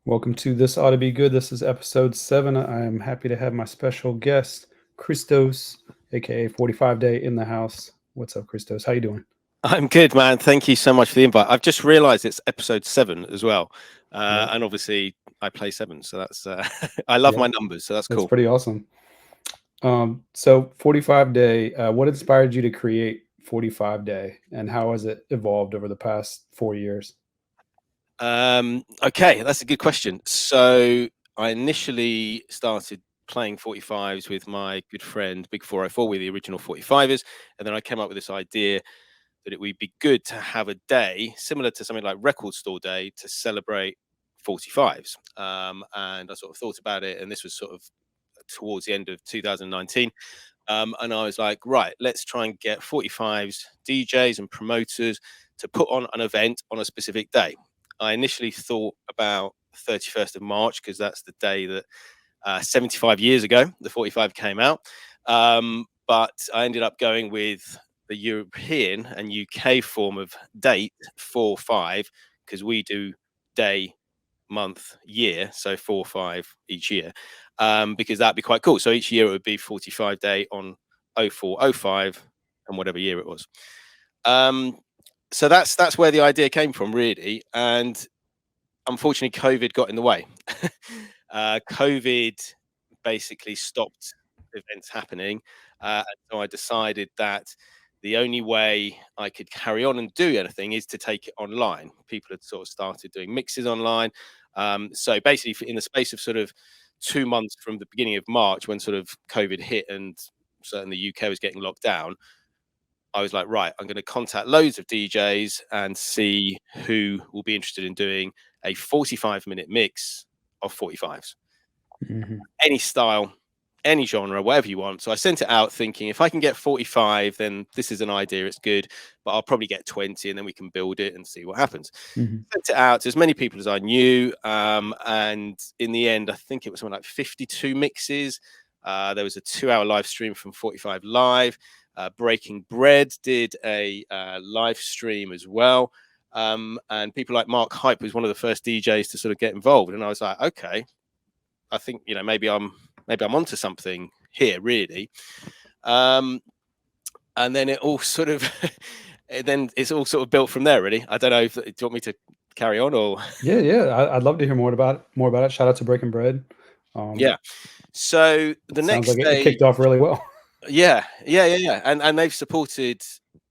Welcome to This Ought to Be Good. This is episode 7. I am happy to have my special guest, Criztoz, aka 45Day, in the house. What's up, Criztoz? How you doing? I'm good, man. Thank you so much for the invite. I've just realized it's episode 7 as well. Yeah, And obviously I play 7, so that's I love yeah, my numbers, so that's that's cool. pretty awesome. So 45Day, what inspired you to create 45Day, and how has it evolved over the past 4 years? Okay, that's a good question. So I initially started playing 45s with my good friend Big 404 with the original 45ers, and then I came up with this idea that it would be good to have a day similar to something like Record Store Day to celebrate 45s. And I sort of thought about it, and this was sort of towards the end of 2019. And I was like, right, let's try and get 45s, DJs, and promoters to put on an event on a specific day. I initially thought about 31st of March because that's the day that 75 years ago the 45 came out. But I ended up going with the European and UK form of date 4-5 because we do day, month, year, so 4-5 each year, because that'd be quite cool. So each year it would be 45 day on 0405 and whatever year it was. So that's where the idea came from, really. And unfortunately, COVID got in the way. COVID basically stopped events happening. And so I decided that the only way I could carry on and do anything is to take it online. People had sort of started doing mixes online. So basically, in the space of sort of 2 months from the beginning of March, when sort of COVID hit and certainly the UK was getting locked down, I was like, right, I'm going to contact loads of DJs and see who will be interested in doing a 45-minute mix of 45s, Mm-hmm. any style, any genre, whatever you want. So I sent it out thinking if I can get 45, then this is an idea, it's good, but I'll probably get 20 and then we can build it and see what happens. Mm-hmm. Sent it out to as many people as I knew. And in the end, I think it was something like 52 mixes. There was a 2-hour live stream from 45 Live. Breaking Bread did a live stream as well. And people like Mark Hype was one of the first DJs to sort of get involved. And I was like, okay, I think, maybe I'm onto something here, really. And then it all sort of, then it's all sort of built from there, really. I don't know. Do you want me to carry on or? Yeah. I'd love to hear more about it. Shout out to Breaking Bread. Yeah. So the Sounds next like it day, kicked off really well. yeah. And they've supported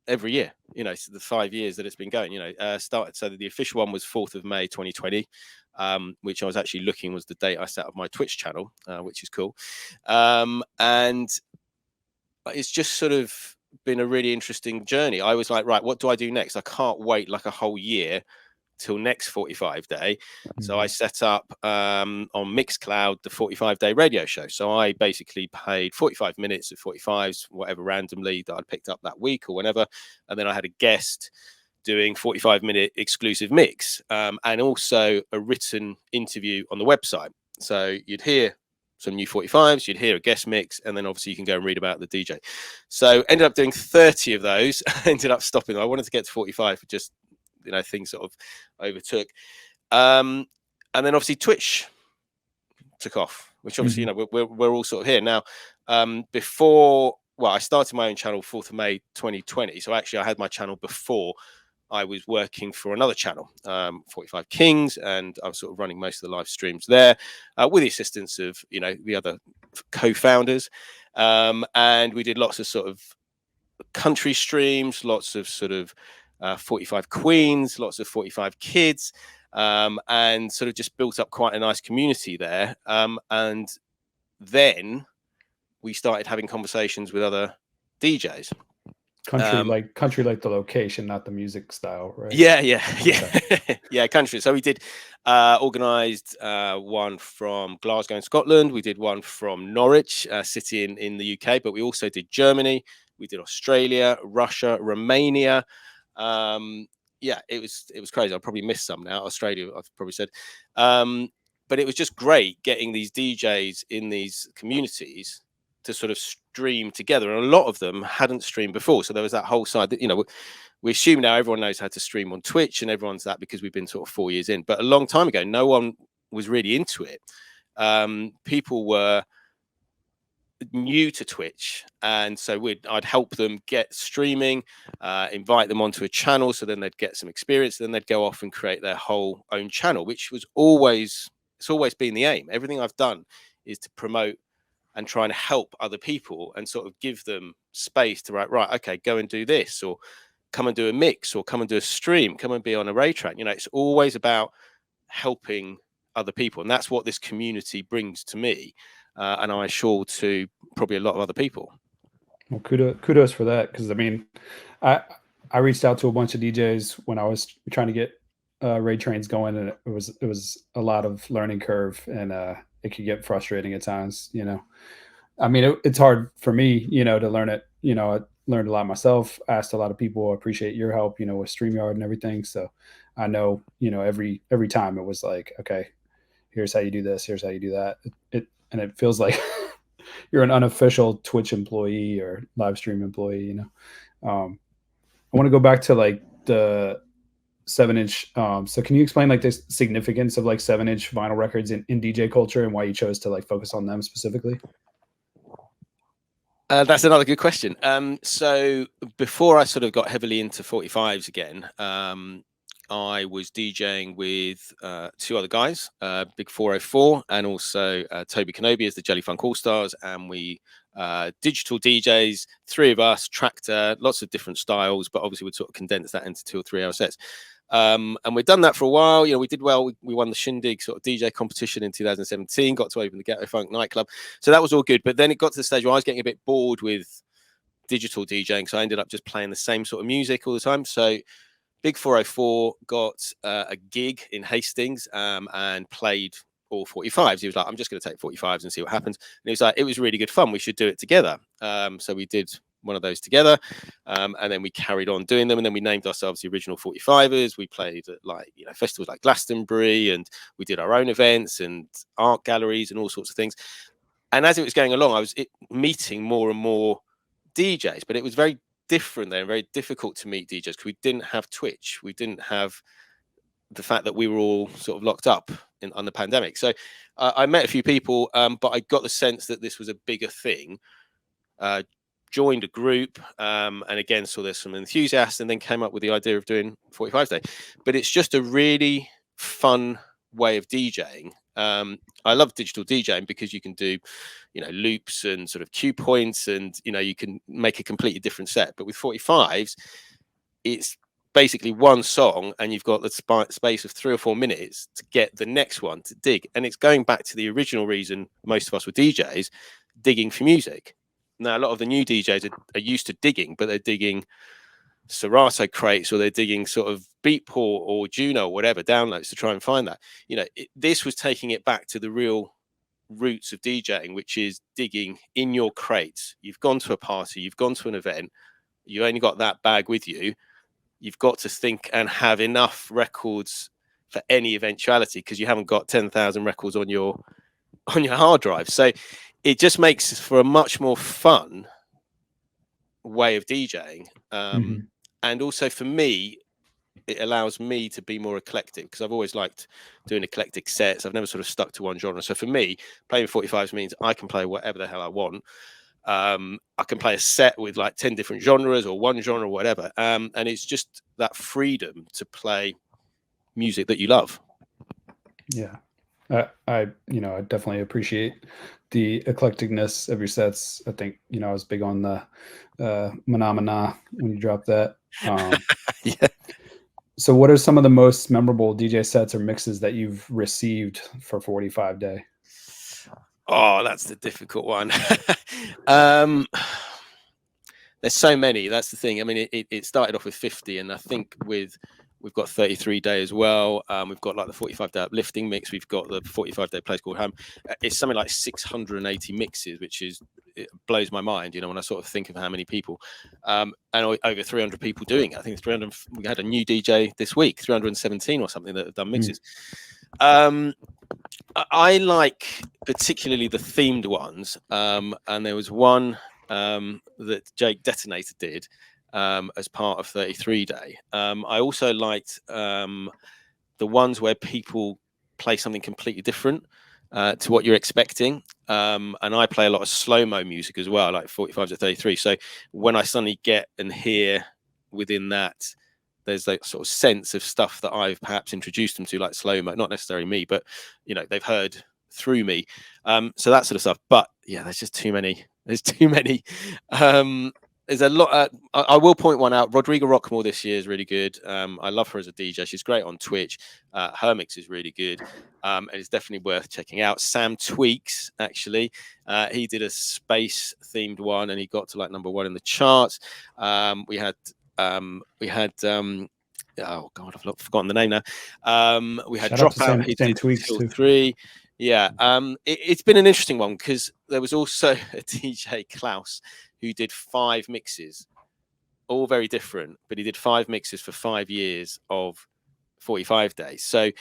every year, so the 5 years that it's been going, started. So the official one was 4th of May, 2020, which I was actually looking was the date I set up my Twitch channel, which is cool. And it's just sort of been a really interesting journey. I was like, right, what do I do next? I can't wait like a whole year till next 45-day. So I set up on Mixcloud the 45-day radio show. So I basically paid 45 minutes of 45s, whatever randomly that I'd picked up that week or whenever. And then I had a guest doing 45-minute exclusive mix, and also a written interview on the website. So you'd hear some new 45s, you'd hear a guest mix, and then obviously you can go and read about the DJ. So ended up doing 30 of those. Ended up stopping. I wanted to get to 45, but just things sort of overtook. And then obviously Twitch took off, which obviously we're all sort of here now. Before, well, I started my own channel 4th of May 2020. So actually I had my channel before I was working for another channel, 45 Kings, and I was sort of running most of the live streams there with the assistance of the other co-founders, and we did lots of sort of country streams, lots of sort of 45 Queens, lots of 45 Kids, and sort of just built up quite a nice community there. And then we started having conversations with other DJs. Country like the location, not the music style, right? Yeah. Yeah, country. So we did organized one from Glasgow in Scotland. We did one from Norwich city in the UK, but we also did Germany. We did Australia, Russia, Romania. Yeah, it was crazy. I probably missed some now. Australia, I've probably said. But it was just great getting these DJs in these communities to sort of stream together, and a lot of them hadn't streamed before. So there was that whole side that we assume now everyone knows how to stream on Twitch, and everyone's that because we've been sort of 4 years in. But a long time ago, no one was really into it. People were new to Twitch, and so I'd help them get streaming, invite them onto a channel, so then they'd get some experience, then they'd go off and create their whole own channel, which was always been the aim. Everything I've done is to promote and try and help other people and sort of give them space to right, okay, go and do this, or come and do a mix, or come and do a stream, come and be on a raid track. It's always about helping other people, and that's what this community brings to me, and I'm sure to probably a lot of other people. Well, kudos for that, because I mean, I reached out to a bunch of DJs when I was trying to get raid trains going, and it was a lot of learning curve, and it could get frustrating at times. I mean, it's hard for me, to learn it. I learned a lot myself. Asked a lot of people. I appreciate your help, with StreamYard and everything. So I know, every time it was like, okay, here's how you do this, here's how you do that. And it feels like you're an unofficial Twitch employee or live stream employee. I want to go back to like the 7-inch. So can you explain like the significance of like 7-inch vinyl records in DJ culture, and why you chose to like focus on them specifically? That's another good question. So before I sort of got heavily into 45s again, I was DJing with 2 other guys, Big 404 and also Toby Kenobi as the Jelly Funk All Stars, and we digital DJs, 3 of us, Tractor, lots of different styles, but obviously we'd sort of condense that into 2 or 3 hour sets. And we'd done that for a while. We did well. We won the Shindig sort of DJ competition in 2017, got to open the Ghetto Funk nightclub. So that was all good. But then it got to the stage where I was getting a bit bored with digital DJing. So I ended up just playing the same sort of music all the time. So Big 404 got a gig in Hastings and played all 45s. He was like, I'm just going to take 45s and see what happens. And he was like, it was really good fun. We should do it together. So we did one of those together, and then we carried on doing them, and then we named ourselves the Original 45ers. We played at like festivals like Glastonbury, and we did our own events and art galleries and all sorts of things. And as it was going along, I was meeting more and more DJs, but it was very different then, very difficult to meet DJs because we didn't have Twitch, we didn't have the fact that we were all sort of locked up on the pandemic. So I met a few people, but I got the sense that this was a bigger thing. Joined a group, and again saw there's some enthusiasts, and then came up with the idea of doing 45Day. But it's just a really fun way of DJing. I love digital DJing because you can do, loops and sort of cue points, and you can make a completely different set. But with 45s, it's basically one song, and you've got the space of 3 or 4 minutes to get the next one to dig. And it's going back to the original reason most of us were DJs, digging for music. Now, a lot of the new DJs are used to digging, but they're digging Serato crates, or they're digging sort of Beatport or Juno or whatever downloads to try and find that. This was taking it back to the real roots of DJing, which is digging in your crates. You've gone to a party, you've gone to an event, you only got that bag with you. You've got to think and have enough records for any eventuality, because you haven't got 10,000 records on your hard drive. So it just makes for a much more fun way of DJing. And also for me, it allows me to be more eclectic, because I've always liked doing eclectic sets. I've never sort of stuck to one genre. So for me, playing 45s means I can play whatever the hell I want. I can play a set with like 10 different genres or one genre or whatever. And it's just that freedom to play music that you love. Yeah. I definitely appreciate the eclecticness of your sets. I think, I was big on the Mana when you dropped that. Yeah. So what are some of the most memorable DJ sets or mixes that you've received for 45Day? Oh, that's the difficult one. There's so many. That's the thing. I mean, it started off with 50, and I think we've got 33Day as well. We've got like the 45Day uplifting mix. We've got the 45Day place called Home. It's something like 680 mixes, which it blows my mind, when I sort of think of how many people, and over 300 people doing it. I think 300. We had a new DJ this week, 317 or something, that have done mixes. I like particularly the themed ones, and there was one that Jake Detonator did as part of 33Day. I also liked the ones where people play something completely different to what you're expecting. And I play a lot of slow-mo music as well, like 45 to 33. So when I suddenly get and hear within that, there's that sort of sense of stuff that I've perhaps introduced them to, like slow-mo, not necessarily me, but they've heard through me. So that sort of stuff. But yeah, there's just too many. There's too many. There's a lot. I will point one out. Rodrigo Rockmore this year is really good. I love her as a DJ. She's great on Twitch. Her mix is really good. And it's definitely worth checking out. Sam Tweaks, actually, he did a space themed one and he got to like #1 in the charts. We had oh god, I've forgotten the name now. We had Shout out to Dropout. He Sam did Tweaks Till too. 3. Yeah, it's been an interesting one because there was also a DJ Klaus who did 5 mixes, all very different, but he did 5 mixes for 5 years of 45 days. So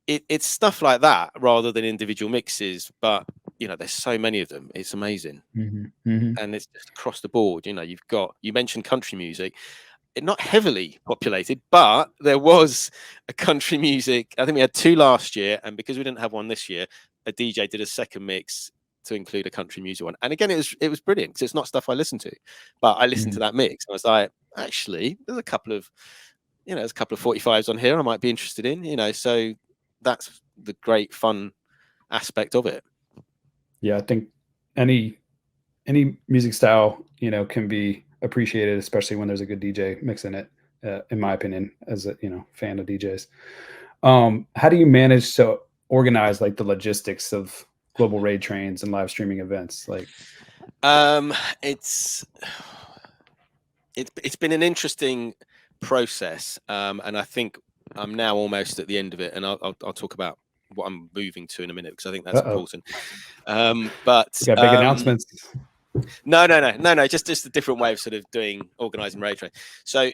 it's stuff like that rather than individual mixes. But there's so many of them. It's amazing, and it's just across the board. You mentioned country music. It's not heavily populated, but there was a country music. I think we had 2 last year, and because we didn't have one this year, a DJ did a second mix to include a country music one. And again, it was brilliant because it's not stuff I listen to, but I listened to that mix and I was like, actually, there's a couple of 45s on here I might be interested in. So that's the great fun aspect of it. Yeah, I think any music style can be appreciated, especially when there's a good DJ mixing it. In my opinion, as a fan of DJs, how do you manage to organize like the logistics of global raid trains and live streaming events? Like, it's been an interesting process, and I think I'm now almost at the end of it, and I'll talk about what I'm moving to in a minute because I think that's important. But we got big announcements. No. Just a different way of sort of organizing raid train. So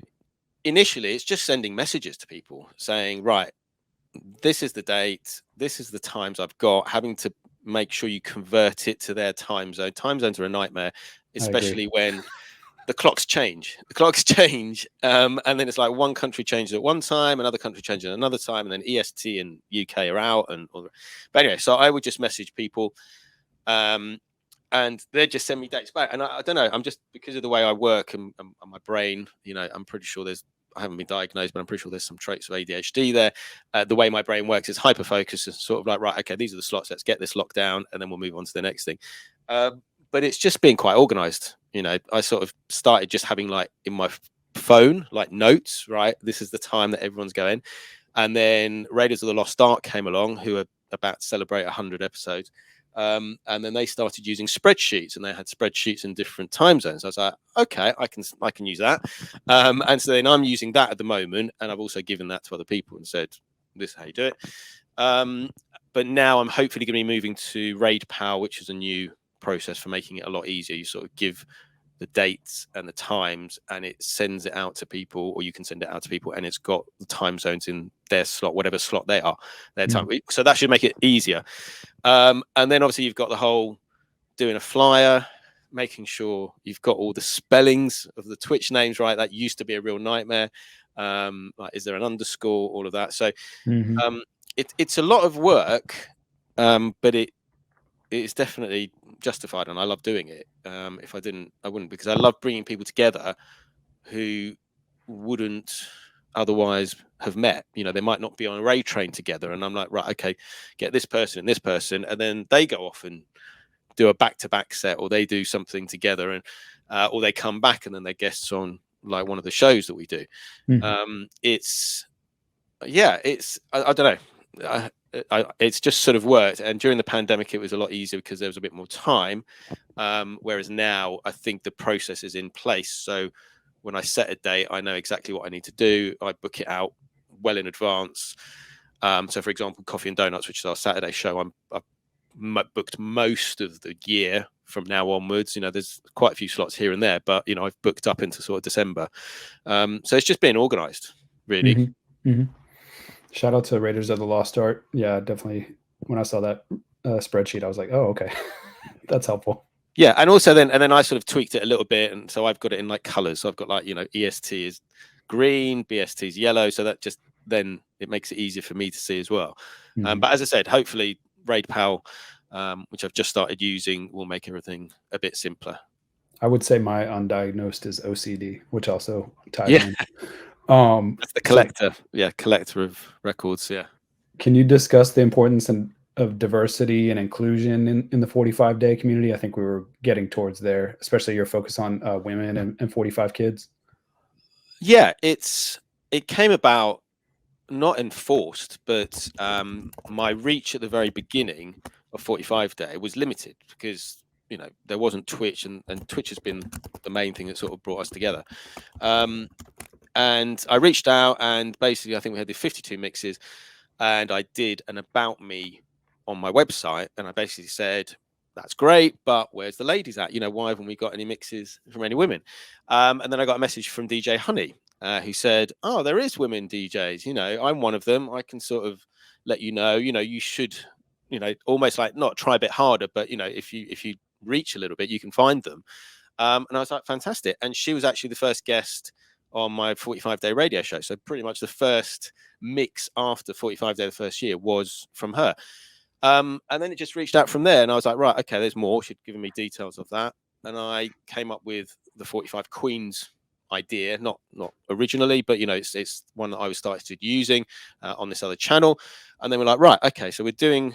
initially, it's just sending messages to people saying, right, this is the date, this is the times I've got, having to make sure you convert it to their time zone. Time zones are a nightmare, especially when the clocks change. And then it's like one country changes at one time, another country changes at another time, and then EST and UK are out. But anyway, so I would just message people, and they'd just send me dates back. And I don't know, I'm just, because of the way I work and my brain, I'm pretty sure I haven't been diagnosed, but I'm pretty sure there's some traits of ADHD there. The way my brain works is hyper focus. It's sort of like, right, okay, these are the slots. Let's get this locked down, and then we'll move on to the next thing. But it's just being quite organized. I sort of started just having like in my phone, like notes, right? This is the time that everyone's going. And then Raiders of the Lost Ark came along, who are about to celebrate 100 episodes. And then they started using spreadsheets, and they had spreadsheets in different time zones. I was like, okay, I can use that. And so then I'm using that at the moment, and I've also given that to other people and said, this is how you do it. But now I'm hopefully going to be moving to Raid Power, which is a new process for making it a lot easier. You sort of give the dates and the times, and it sends it out to people, or you can send it out to people, and it's got the time zones in their slot, whatever slot they are, their time. So that should make it easier. And then obviously you've got the whole doing a flyer, making sure you've got all the spellings of the Twitch names right. That used to be a real nightmare. Like, is there an underscore? All of that. So it's a lot of work, but it's definitely justified, and I love doing it. If I didn't, I wouldn't, because I love bringing people together who wouldn't otherwise have met. They might not be on a raid train together, and I'm like, right, okay, get this person and this person, and then they go off and do a back-to-back set, or they do something together, and or they come back and then they're guests on like one of the shows that we do. It's I don't know. It's just sort of worked, and during the pandemic it was a lot easier because there was a bit more time, whereas now I think the process is in place. So when I set a date, I know exactly what I need to do. I book it out well in advance. So for example, Coffee and Donuts, which is our Saturday show, I've booked most of the year from now onwards. There's quite a few slots here and there, but I've booked up into sort of December. So it's just being organized, really. Shout out to Raiders of the Lost Ark. Yeah, definitely. When I saw that spreadsheet, I was like, oh, okay. That's helpful. Yeah, and also then I sort of tweaked it a little bit, and so I've got it in like colors. So I've got like EST is green, BST is yellow, so that just then it makes it easier for me to see as well. Mhm. But as I said, hopefully Raid Pal, which I've just started using, will make everything a bit simpler. I would say my undiagnosed is OCD, which also ties Yeah, in. that's the So collector. Yeah, collector of records. Yeah. can you discuss the importance of diversity and inclusion in the 45 day community? I think we were getting towards there, especially your focus on women and 45 kids. Yeah, it came about not enforced, but my reach at the very beginning of 45Day was limited because there wasn't Twitch, and Twitch has been the main thing that sort of brought us together. And I reached out, and basically I think we had the 52 mixes, and I did an about me on my website, and I basically said, that's great, but where's the ladies at? Why haven't we got any mixes from any women? And then I got a message from DJ Honey, who said, oh, there is women DJs. I'm one of them. I can sort of let you should, almost like not try a bit harder, but if you reach a little bit, you can find them. And I was like, fantastic. And she was actually the first guest on my 45Day radio show. So pretty much the first mix after 45Day the first year was from her. And then it just reached out from there, and I was like, right, okay, there's more. She'd given me details of that, and I came up with the 45 Queens idea, not originally, but it's one that I was started using on this other channel. And then we're like, right, okay, so we're doing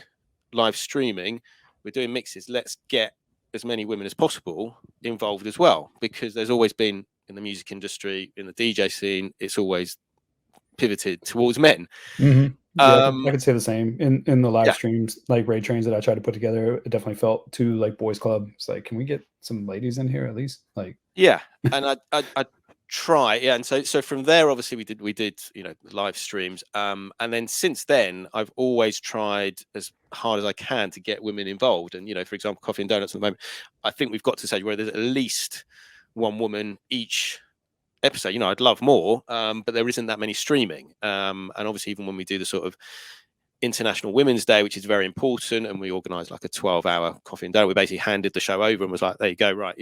live streaming, we're doing mixes. Let's get as many women as possible involved as well, because there's always been in the music industry, in the DJ scene, it's always pivoted towards men. Mm-hmm. Yeah, I could say the same in the live Yeah, streams, like raid trains that I tried to put together. It definitely felt too like boys club. It's like, can we get some ladies in here at least? Like, yeah, and I try, yeah, and so from there, obviously we did live streams, and then since then I've always tried as hard as I can to get women involved. And for example, Coffee and Donuts at the moment, I think we've got to say where there's at least one woman each episode. I'd love more, but there isn't that many streaming, and obviously even when we do the sort of International Women's Day, which is very important, and we organize like a 12-hour Coffee and Donut, we basically handed the show over and was like, there you go, right,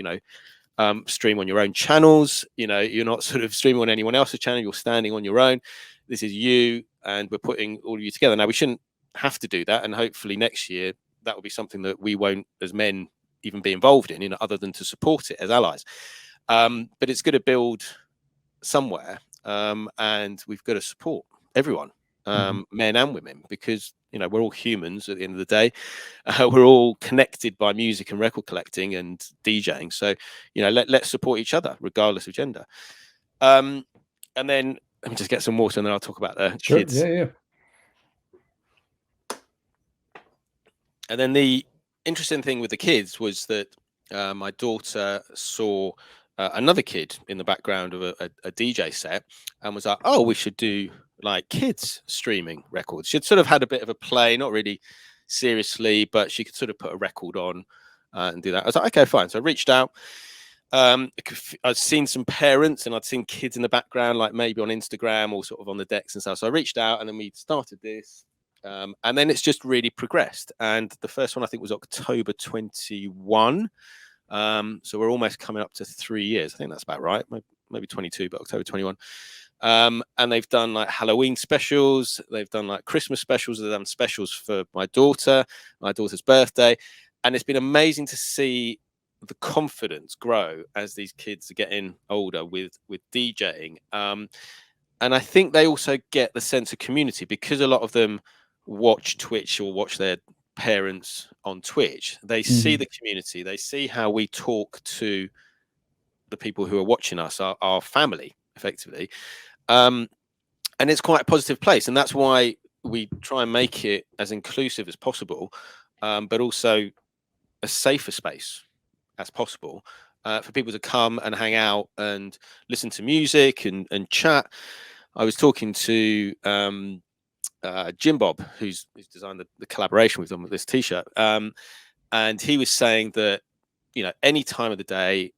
stream on your own channels. You're not sort of streaming on anyone else's channel, you're standing on your own. This is you, and we're putting all of you together. Now we shouldn't have to do that, and hopefully next year that will be something that we won't as men even be involved in, other than to support it as allies. But it's going to build somewhere, and we've got to support everyone, men and women, because we're all humans at the end of the day. We're all connected by music and record collecting and DJing, so let's support each other regardless of gender. And then let me just get some water, and then I'll talk about the kids. Yeah. And then the interesting thing with the kids was that my daughter saw another kid in the background of a DJ set, and was like, oh, we should do like kids streaming records. She'd sort of had a bit of a play, not really seriously, but she could sort of put a record on and do that. I was like, okay, fine. So I reached out. I'd seen some parents and I'd seen kids in the background, like maybe on Instagram or sort of on the decks and stuff. So I reached out, and then we started this. And then it's just really progressed. And the first one I think was October 21. So we're almost coming up to 3 years. I think that's about right. Maybe 22, but October 21. And they've done like Halloween specials. They've done like Christmas specials. They've done specials for my daughter's birthday. And it's been amazing to see the confidence grow as these kids are getting older with DJing. And I think they also get the sense of community, because a lot of them watch Twitch or watch their parents on Twitch. They see the community. They see how we talk to the people who are watching us, our family, effectively. And it's quite a positive place. And that's why we try and make it as inclusive as possible, but also a safer space as possible for people to come and hang out and listen to music and chat. I was talking to Jim Bob, who's designed the collaboration with them with this t-shirt, and he was saying that any time of the day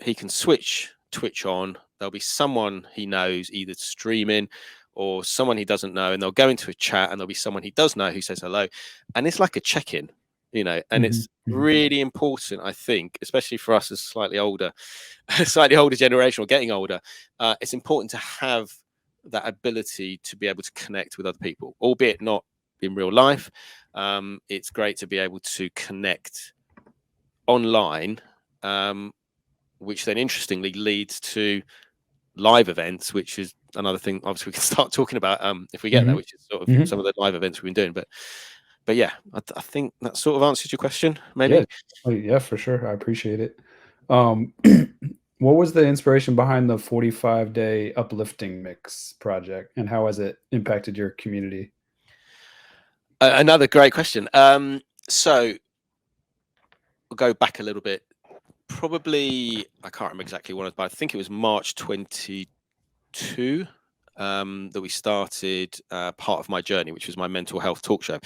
he can switch Twitch on. There'll be someone he knows either streaming or someone he doesn't know, and they'll go into a chat, and there'll be someone he does know who says hello, and it's like a check-in, and it's really important, I think, especially for us as slightly older generation, or getting older. It's important to have that ability to be able to connect with other people, albeit not in real life. It's great to be able to connect online, which then interestingly leads to live events, which is another thing obviously we can start talking about if we get there, which is sort of some of the live events we've been doing. But yeah, I think that sort of answers your question, maybe. Yeah. Oh, yeah, for sure. I appreciate it. What was the inspiration behind the 45-day uplifting mix project, and how has it impacted your community? Another great question. So we'll go back a little bit. Probably, I can't remember exactly when, but I think it was March 22 that we started Part of My Journey, which was my mental health talk show.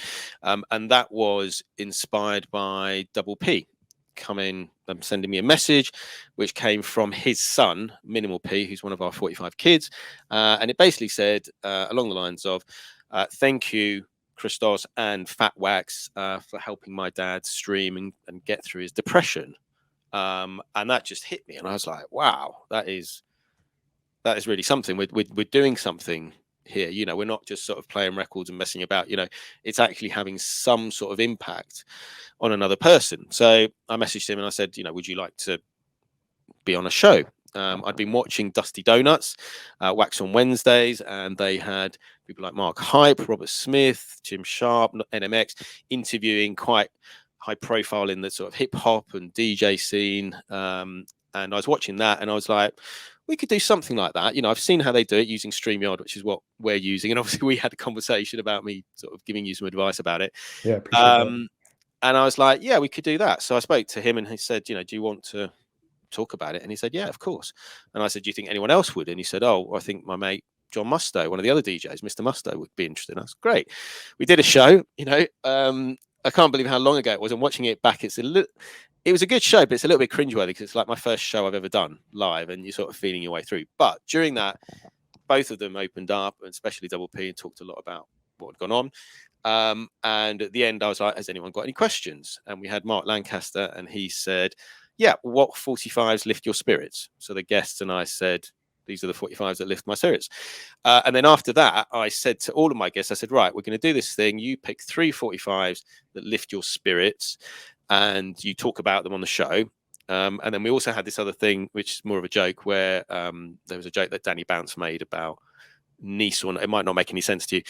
And that was inspired by Double P coming, sending me a message, which came from his son, Minimal P, who's one of our 45 kids. And it basically said along the lines of, thank you, Criztoz and Fat Wax, for helping my dad stream and get through his depression. And that just hit me. And I was like, wow, that is really something. We're doing something here. You know, we're not just sort of playing records and messing about. You know, it's actually having some sort of impact on another person. So I messaged him and I said, you know, would you like to be on a show? I'd been watching Dusty Donuts, Wax on Wednesdays, and they had people like Mark Hype, Robert Smith, Jim Sharp, NMX, interviewing quite high profile in the sort of hip hop and DJ scene. And I was watching that and I was like, we could do something like that. You know, I've seen how they do it using StreamYard, which is what we're using. And obviously we had a conversation about me sort of giving you some advice about it. Yeah, appreciate that. And I was like, yeah, we could do that. So I spoke to him and he said, you know, do you want to talk about it? And he said, yeah, of course. And I said, do you think anyone else would? And he said, oh, I think my mate John Musto, one of the other DJs, Mr. Musto, would be interested. And I was great. We did a show, you know. I can't believe how long ago it was. I'm watching it back. It was a good show, but it's a little bit cringeworthy because it's like my first show I've ever done live, and you're sort of feeling your way through. But during that, both of them opened up, and especially Double P, and talked a lot about what had gone on. And at the end, I was like, has anyone got any questions? And we had Mark Lancaster, and he said, yeah, what 45s lift your spirits? So the guests and I said, these are the 45s that lift my spirits. And then after that, I said to all of my guests, I said, right, we're going to do this thing. You pick 3 45s that lift your spirits and you talk about them on the show. And then we also had this other thing, which is more of a joke, where there was a joke that Danny Bounce made about Nice, or it might not make any sense to you.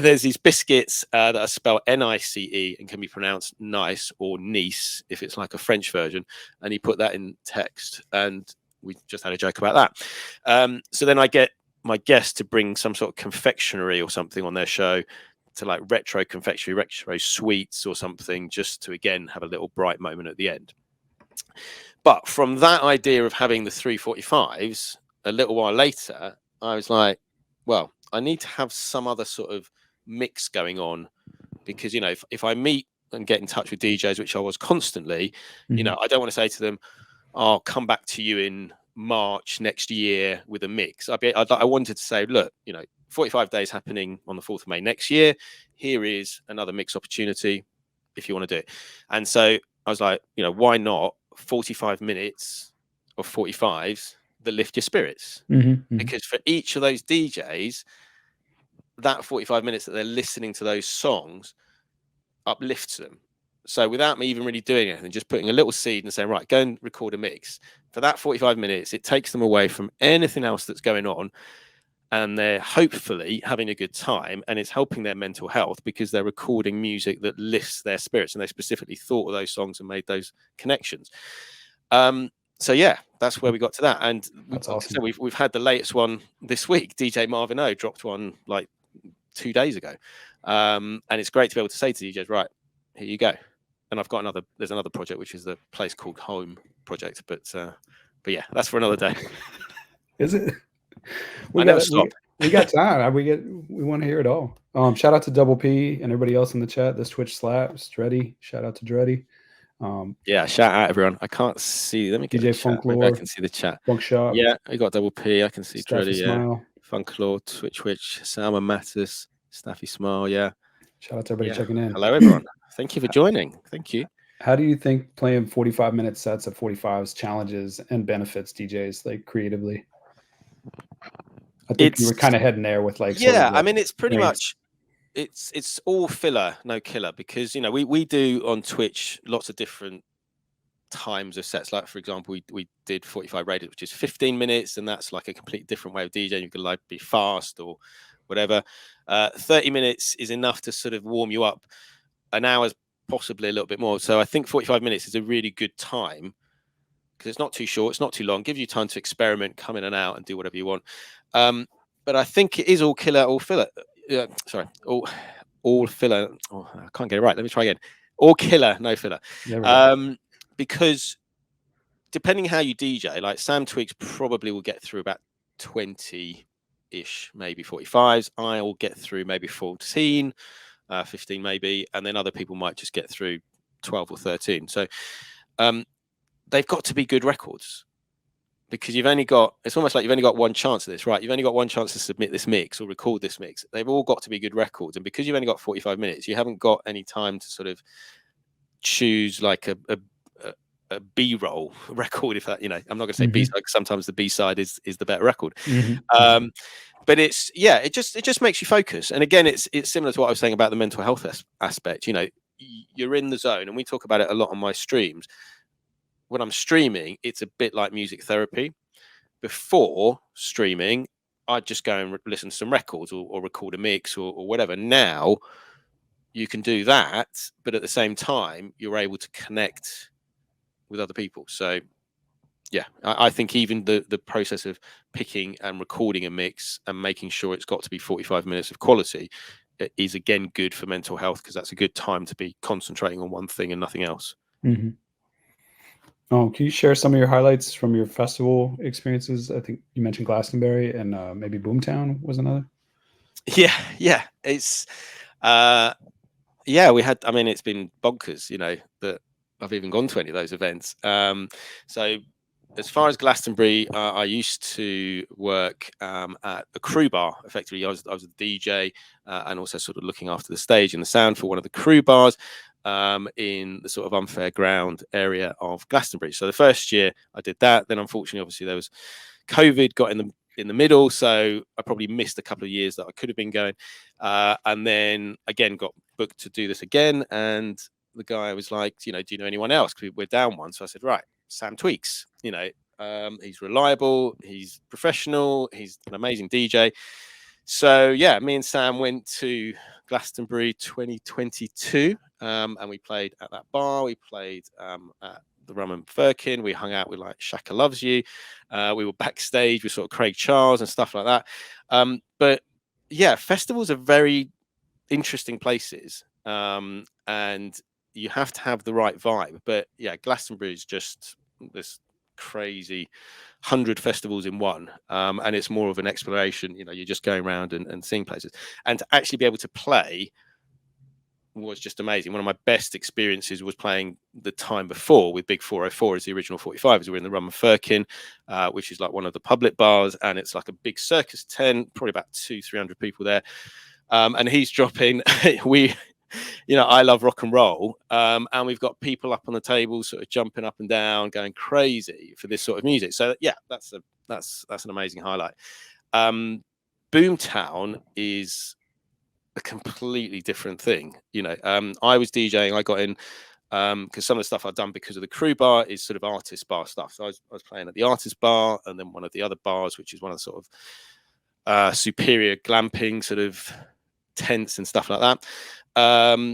There's these biscuits that are spelled Nice and can be pronounced nice or Nice if it's like a French version. And he put that in text, and we just had a joke about that. So then I get my guests to bring some sort of confectionery or something on their show, to like retro confectionery, retro sweets or something, just to again have a little bright moment at the end. But from that idea of having the 3 45s, a little while later, I was like, well, I need to have some other sort of mix going on, because, you know, if I meet and get in touch with DJs, which I was constantly, you know, I don't want to say to them, I'll come back to you in March next year with a mix. I wanted to say, look, you know, 45 days happening on the 4th of May next year. Here is another mix opportunity if you want to do it. And so I was like, you know, why not 45 minutes of 45s that lift your spirits? Because for each of those DJs, that 45 minutes that they're listening to those songs uplifts them. So without me even really doing anything, just putting a little seed and saying, right, go and record a mix for that 45 minutes, it takes them away from anything else that's going on. And they're hopefully having a good time, and it's helping their mental health because they're recording music that lifts their spirits, and they specifically thought of those songs and made those connections. So yeah, that's where we got to that. And That's like awesome. I said, we've had the latest one this week. DJ Marvin O dropped one like 2 days ago. And it's great to be able to say to DJs, right, here you go. And I've got there's another project, which is the place called Home Project. But yeah, that's for another day. Is it? We got time. We want to hear it all. Shout out to Double P and everybody else in the chat. This Twitch slaps. Dreddy. Shout out to Dreddy. Yeah, shout out everyone. I can't see. Let me get DJ Funklore. Maybe I can see the chat. Funk Shop. Yeah, I got Double P. I can see Dreddy. Yeah, Smile. Funklore, Twitch, Salma Mattis, Staffy Smile. Yeah. Shout out to everybody checking in. Hello, everyone. Thank you for joining. Thank you. How do you think playing 45-minute sets of 45s challenges and benefits DJs like creatively? I think you were It's kind of heading there with like sort of yeah. I the mean, it's pretty range. much it's all filler, no killer, because we do on Twitch lots of different times of sets. Like for example, we did 45 radius, which is 15 minutes, and that's like a completely different way of DJing. You can like be fast or whatever. 30 minutes is enough to sort of warm you up. An hour's possibly a little bit more. So I think 45 minutes is a really good time because it's not too short, it's not too long, gives you time to experiment, come in and out and do whatever you want. But I think it is all killer, all filler. Sorry, all filler. Oh, I can't get it right. Let me try again. All killer, no filler. Because depending how you DJ, like Sam Twigs probably will get through about 20-ish, maybe 45s. I will get through maybe 14, 15 maybe, and then other people might just get through 12 or 13. So they've got to be good records, because it's almost like you've only got one chance at this, right? You've only got one chance to submit this mix or record this mix. They've all got to be good records. And because you've only got 45 minutes, you haven't got any time to sort of choose like a B-roll record, if that, I'm not going to say B-side, because sometimes the B-side is the better record. But it just makes you focus. And again, it's similar to what I was saying about the mental health aspect. You're in the zone, and we talk about it a lot on my streams. When I'm streaming, it's a bit like music therapy. Before streaming, I'd just go and listen to some records or record a mix or whatever. Now you can do that, but at the same time, you're able to connect with other people. So yeah, I think even the process of picking and recording a mix and making sure it's got to be 45 minutes of quality is again good for mental health, because that's a good time to be concentrating on one thing and nothing else. Can you share some of your highlights from your festival experiences? I think you mentioned Glastonbury and maybe Boomtown was another. Yeah. It's we had. I mean, it's been bonkers, that I've even gone to any of those events. So as far as Glastonbury, I used to work at a crew bar. Effectively, I was a DJ and also sort of looking after the stage and the sound for one of the crew bars in the sort of unfair ground area of Glastonbury. So the first year I did that. Then unfortunately, obviously, there was COVID got in the middle, so I probably missed a couple of years that I could have been going. And then again got booked to do this again, and the guy was like, do you know anyone else? Because we're down one. So I said, right, Sam Tweaks. He's reliable, he's professional, he's an amazing DJ. So yeah, me and Sam went to Glastonbury 2022, and we played at that bar. We played at the Rum and Firkin. We hung out with like Shaka Loves You. We were backstage with sort of Craig Charles and stuff like that. But yeah, festivals are very interesting places, and you have to have the right vibe. But yeah, Glastonbury is just this crazy 100 festivals in one, and it's more of an exploration. You're just going around and seeing places, and to actually be able to play was just amazing. One of my best experiences was playing the time before with Big 404 as the original 45s. We were in the Rum and Firkin, which is like one of the public bars, and it's like a big circus tent, probably about 200-300 people there. And he's dropping I love rock and roll, and we've got people up on the table sort of jumping up and down, going crazy for this sort of music. So yeah, that's an amazing highlight. Boomtown is a completely different thing. I was DJing, I got in because some of the stuff I've done because of the crew bar is sort of artist bar stuff. So I was playing at the artist bar, and then one of the other bars, which is one of the sort of superior glamping sort of tents and stuff like that.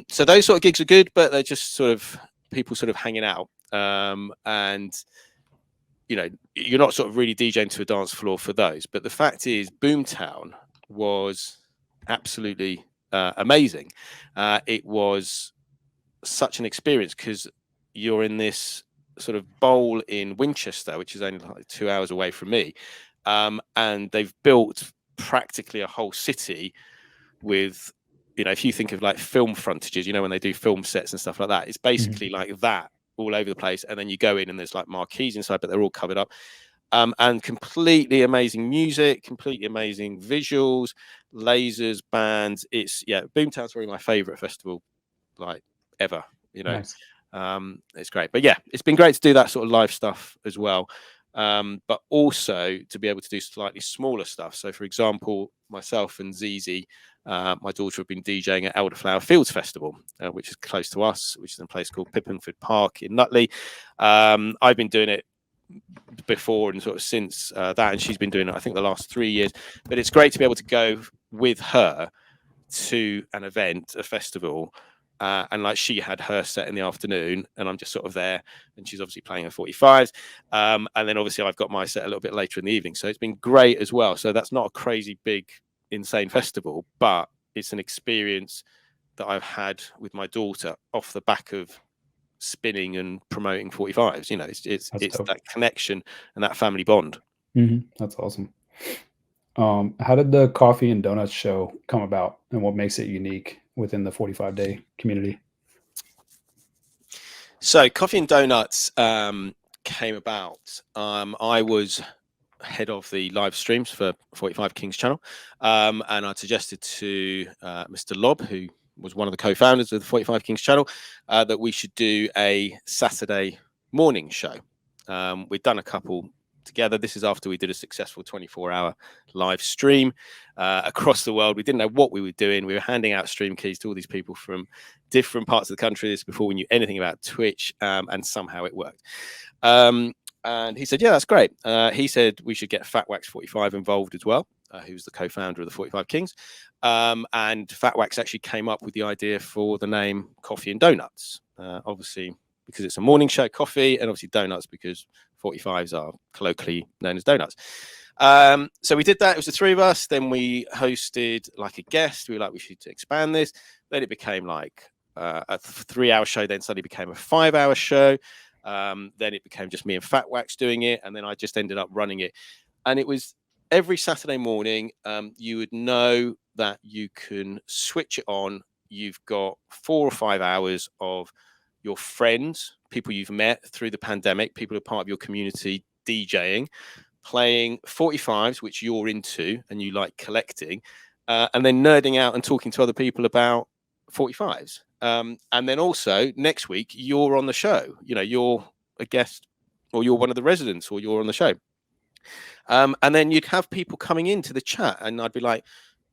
So those sort of gigs are good, but they're just sort of people sort of hanging out, and you're not sort of really DJing to a dance floor for those. But the fact is, Boomtown was absolutely amazing. It was such an experience because you're in this sort of bowl in Winchester, which is only like 2 hours away from me, and they've built practically a whole city with, if you think of like film frontages, when they do film sets and stuff like that, it's basically like that all over the place. And then you go in and there's like marquees inside, but they're all covered up. And completely amazing music, completely amazing visuals, lasers, bands. Boomtown's probably my favorite festival, like ever. Nice. It's great. But yeah, it's been great to do that sort of live stuff as well. but also to be able to do slightly smaller stuff. So, for example, myself and Zizi, my daughter, have been DJing at Elderflower Fields Festival, which is close to us, which is in a place called Pippenford Park in Nutley. I've been doing it before and sort of since that, and she's been doing it, I think, the last 3 years. But it's great to be able to go with her to an event, a festival, and like she had her set in the afternoon, and I'm just sort of there, and she's obviously playing her 45s, and then obviously I've got my set a little bit later in the evening. So it's been great as well. So that's not a crazy big, insane festival, but it's an experience that I've had with my daughter off the back of spinning and promoting 45s. You know, it's that connection and that family bond. That's awesome. How did the coffee and donuts show come about, and what makes it unique within the 45-day community? So coffee and donuts came about. I was head of the live streams for 45 Kings channel, and I suggested to Mr. Lob, who was one of the co-founders of the 45 Kings channel, that we should do a Saturday morning show. We'd done a couple together. This is after we did a successful 24-hour live stream across the world. We didn't know what we were doing. We were handing out stream keys to all these people from different parts of the country. This before we knew anything about Twitch, and somehow it worked. And he said, yeah, that's great. He said we should get FatWax45 involved as well, who's the co-founder of the 45 Kings. And FatWax actually came up with the idea for the name Coffee and Donuts, obviously because it's a morning show, coffee, and obviously donuts because 45s are colloquially known as donuts. So we did that. It was the three of us. Then we hosted like a guest. We were like, we should expand this. Then it became like a 3-hour show. Then suddenly became a 5-hour show. Then it became just me and FatWax doing it. And then I just ended up running it. And it was every Saturday morning. You would know that you can switch it on. You've got 4 or 5 hours of your friends, people you've met through the pandemic, people who are part of your community, DJing, playing 45s, which you're into and you like collecting, and then nerding out and talking to other people about 45s. And then also next week, you're on the show. You know, you're a guest, or you're one of the residents, or you're on the show. And then you'd have people coming into the chat, and I'd be like,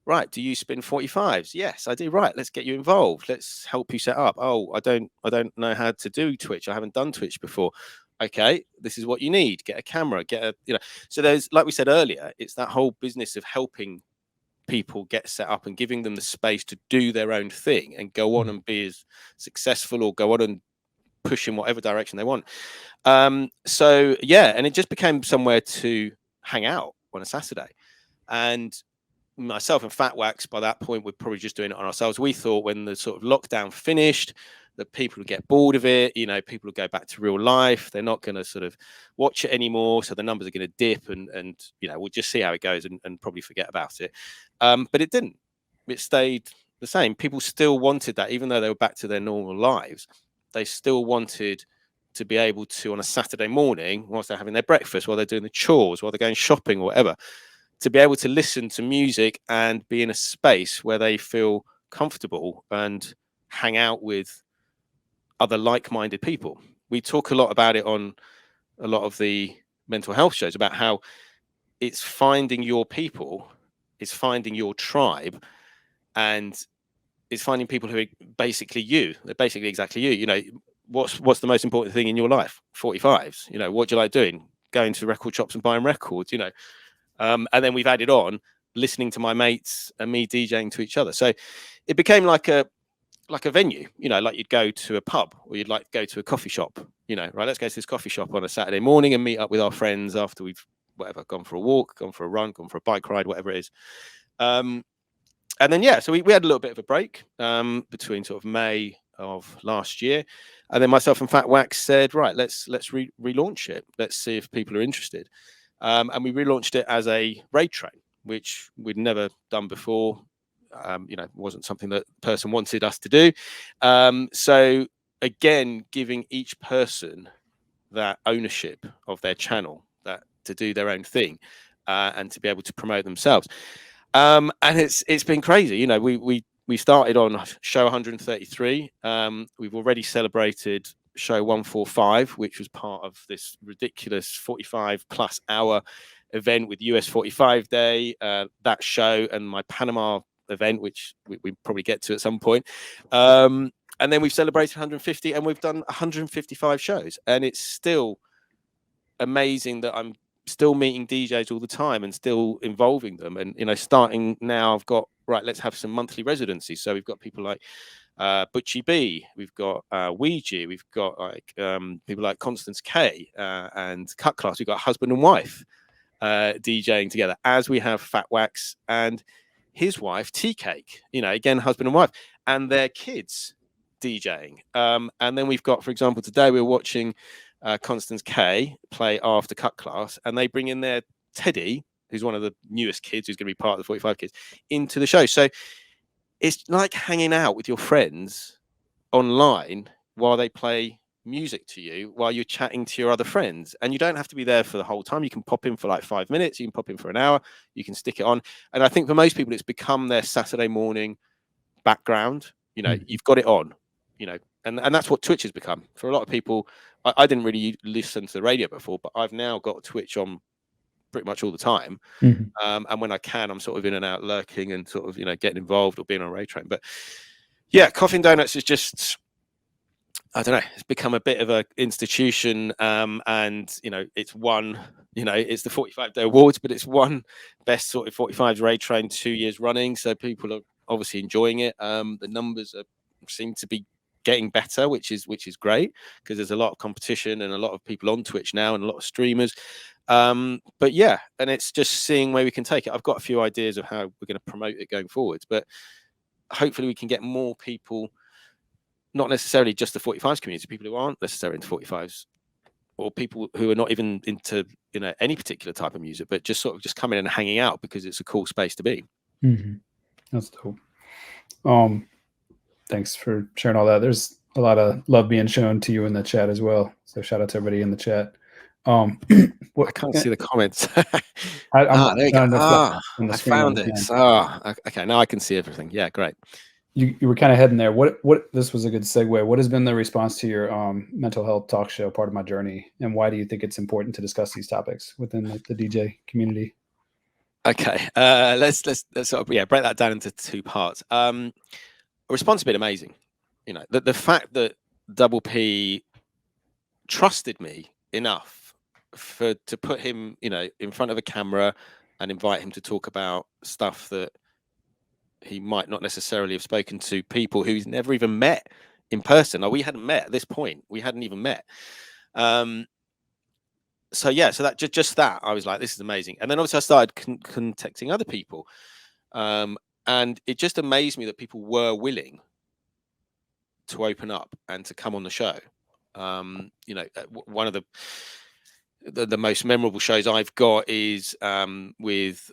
right, do you spin 45s? Yes, I do. Right, let's get you involved. Let's help you set up. Oh, I don't know how to do Twitch. I haven't done Twitch before. Okay, this is what you need. Get a camera, so there's, like we said earlier, it's that whole business of helping people get set up and giving them the space to do their own thing and go on and be as successful, or go on and push in whatever direction they want. So yeah, and it just became somewhere to hang out on a Saturday. And myself and FatWax, by that point, we're probably just doing it on ourselves. We thought when the sort of lockdown finished, that people would get bored of it. You know, people would go back to real life. They're not going to sort of watch it anymore. So the numbers are going to dip, and you know, we'll just see how it goes and probably forget about it. But it didn't. It stayed the same. People still wanted that, even though they were back to their normal lives. They still wanted to be able to, on a Saturday morning, whilst they're having their breakfast, while they're doing the chores, while they're going shopping or whatever, to be able to listen to music and be in a space where they feel comfortable and hang out with other like-minded people. We talk a lot about it on a lot of the mental health shows, about how it's finding your people, it's finding your tribe, and it's finding people who are basically you. They're basically exactly you. You know, what's the most important thing in your life? 45s. You know, what do you like doing? Going to record shops and buying records, you know. And then we've added on listening to my mates and me DJing to each other. So it became like a venue, you know, like you'd go to a pub, or you'd like go to a coffee shop, you know, right? Let's go to this coffee shop on a Saturday morning and meet up with our friends after we've gone for a walk, gone for a run, gone for a bike ride, whatever it is. And then, yeah, so we had a little bit of a break between sort of May of last year. And then myself and FatWax said, right, let's relaunch it. Let's see if people are interested. And we relaunched it as a raid train, which we'd never done before. You know, it wasn't something that the person wanted us to do. So again, giving each person that ownership of their channel, that to do their own thing, and to be able to promote themselves. And it's been crazy. You know, we started on show 133. We've already celebrated show 145, which was part of this ridiculous 45+ hour event with US 45Day, that show, and my Panama event, which we probably get to at some point. And then we've celebrated 150, and we've done 155 shows, and it's still amazing that I'm still meeting DJs all the time and still involving them. And, you know, starting now, I've got, right, let's have some monthly residencies. So we've got people like Butchie B, we've got Ouija, we've got like people like Constance K and Cut Class. We've got husband and wife DJing together, as we have Fat Wax and his wife Tea Cake, you know, again, husband and wife, and their kids DJing. And then we've got, for example, today we're watching Constance K play after Cut Class, and they bring in their Teddy, who's one of the newest kids, who's going to be part of the 45 kids, into the show. So it's like hanging out with your friends online while they play music to you, while you're chatting to your other friends. And you don't have to be there for the whole time. You can pop in for like 5 minutes, you can pop in for an hour, you can stick it on. And I think for most people, it's become their Saturday morning background. You know, you've got it on, you know, and that's what Twitch has become. For a lot of people, I didn't really listen to the radio before, but I've now got Twitch on pretty much all the time. And when I can, I'm sort of in and out lurking and sort of, you know, getting involved or being on Ray Train. But yeah, Coffee and Donuts is just, I don't know, it's become a bit of an institution. And, you know, it's won, you know, it's the 45-day awards, but it's won best sort of 45s Ray Train 2 years running. So people are obviously enjoying it. The numbers seem to be getting better, which is great, because there's a lot of competition and a lot of people on Twitch now and a lot of streamers. But yeah, and it's just seeing where we can take it. I've got a few ideas of how we're going to promote it going forwards, but hopefully we can get more people, not necessarily just the 45s community, people who aren't necessarily into 45s, or people who are not even into, you know, any particular type of music, but just sort of just coming in and hanging out because it's a cool space to be. That's dope. Thanks for sharing all that. There's a lot of love being shown to you in the chat as well. So shout out to everybody in the chat. I can't see the comments. I found it. Okay, now I can see everything. Yeah, great. You were kind of heading there. What this was a good segue. What has been the response to your mental health talk show, Part of My Journey, and why do you think it's important to discuss these topics within the DJ community? Okay, let's sort of break that down into two parts. A response has been amazing. You know, the fact that Double P trusted me enough to put him, you know, in front of a camera and invite him to talk about stuff that he might not necessarily have spoken to people who he's never even met in person. Or we hadn't met at this point. We hadn't even met. So yeah, so that just that, I was like, this is amazing. And then obviously I started contacting other people. And it just amazed me that people were willing to open up and to come on the show. You know, one of the most memorable shows I've got is with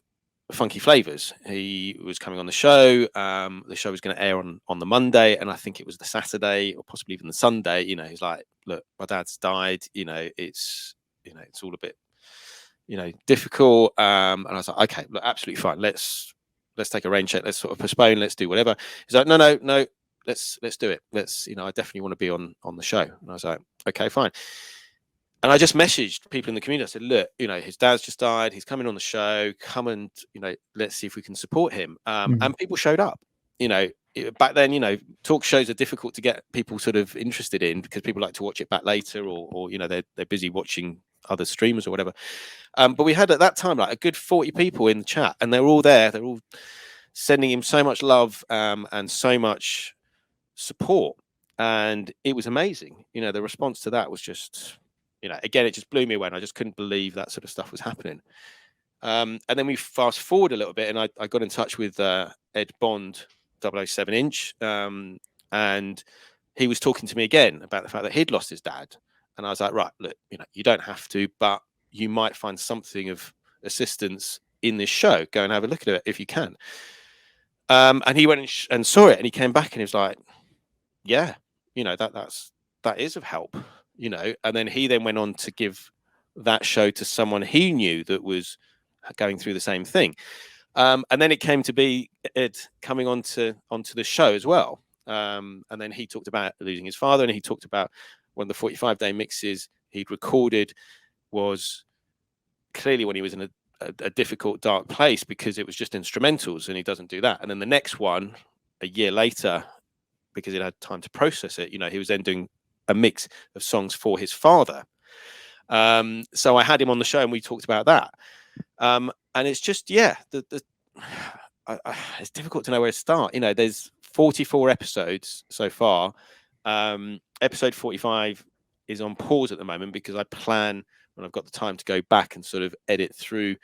Funky Flavors. He was coming on the show. The show was going to air on the Monday, and I think it was the Saturday or possibly even the Sunday. You know, he's like, look, my dad's died. You know, it's all a bit, you know, difficult. And I was like, okay, look, absolutely fine. Let's take a rain check. Let's sort of postpone. Let's do whatever. He's like, no. Let's do it. Let's, you know, I definitely want to be on the show. And I was like, okay, fine. And I just messaged people in the community. I said, look, you know, his dad's just died. He's coming on the show. Come and, you know, let's see if we can support him. And people showed up. You know, back then, you know, talk shows are difficult to get people sort of interested in because people like to watch it back later, or you know, they're busy watching other streamers or whatever. But we had at that time like a good 40 people in the chat, and they're all there. They're all sending him so much love and so much support, and it was amazing. You know, the response to that was just, you know, again, it just blew me away, and I just couldn't believe that sort of stuff was happening. And then we fast forward a little bit, and I got in touch with Ed Bond, 007 Inch, and he was talking to me again about the fact that he'd lost his dad. And I was like, right, look, you know, you don't have to, but you might find something of assistance in this show. Go and have a look at it if you can. And he went and saw it, and he came back and he was like, yeah, you know, that is of help, you know. And then he went on to give that show to someone he knew that was going through the same thing. And then it came to be Ed coming onto the show as well. And then he talked about losing his father, and he talked about one of the 45-day mixes he'd recorded was clearly when he was in a difficult, dark place, because it was just instrumentals, and he doesn't do that. And then the next one, a year later, because he'd had time to process it, he was then doing a mix of songs for his father. So I had him on the show, and we talked about that. And it's just, it's difficult to know where to start. There's 44 episodes so far. Episode 45 is on pause at the moment because I plan, when I've got the time, to go back and sort of edit through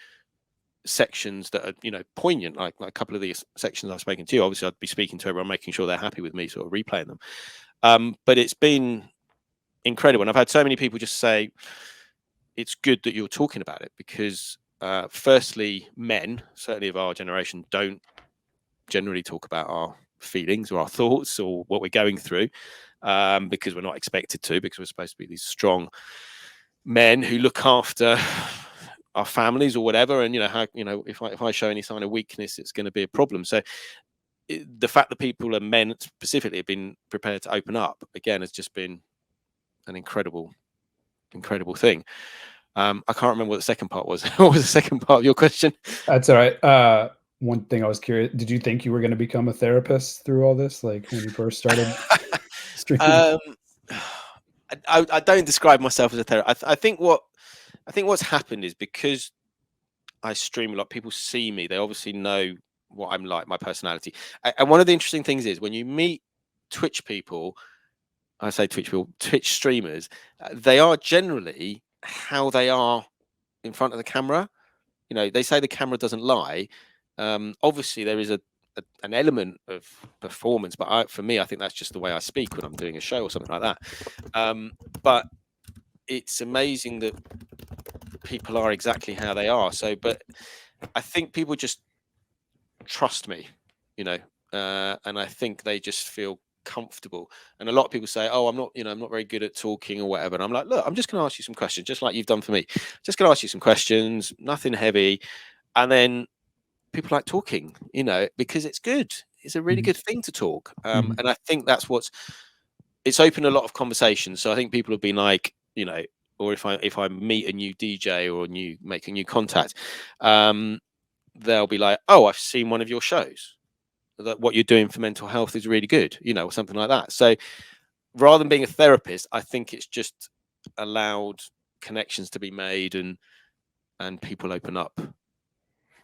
sections that are, poignant, like a couple of these sections I've spoken to you. Obviously, I'd be speaking to everyone, making sure they're happy with me, sort of replaying them. But it's been incredible. And I've had so many people just say, it's good that you're talking about it, because firstly, men, certainly of our generation, don't generally talk about our feelings or our thoughts or what we're going through, because we're not expected to, because we're supposed to be these strong men who look after our families or whatever. And if I show any sign of weakness, it's going to be a problem. So the fact that people, and men specifically, have been prepared to open up again has just been an incredible thing. I can't remember what the second part was. What was the second part of your question? That's all right. One thing I was curious, did you think you were going to become a therapist through all this, like when you first started streaming? I don't describe myself as a therapist. I think what's happened is, because I stream a lot, people see me. They obviously know what I'm like, my personality. And one of the interesting things is, when you meet Twitch people, I say Twitch people, Twitch streamers, they are generally how they are in front of the camera. They say the camera doesn't lie. Obviously, there is an element of performance, but for me, I think that's just the way I speak when I'm doing a show or something like that. But it's amazing that people are exactly how they are. So, but I think people just trust me, and I think they just feel comfortable. And a lot of people say, oh, I'm not very good at talking or whatever. And I'm like, look, I'm just going to ask you some questions, just like you've done for me. Just going to ask you some questions, nothing heavy. And then people like talking, because it's good. It's a really good thing to talk. And I think that's it's opened a lot of conversations. So I think people have been like, or if I meet a new DJ or make a new contact, they'll be like, oh, I've seen one of your shows. That what you're doing for mental health is really good, or something like that. So rather than being a therapist, I think it's just allowed connections to be made and people open up.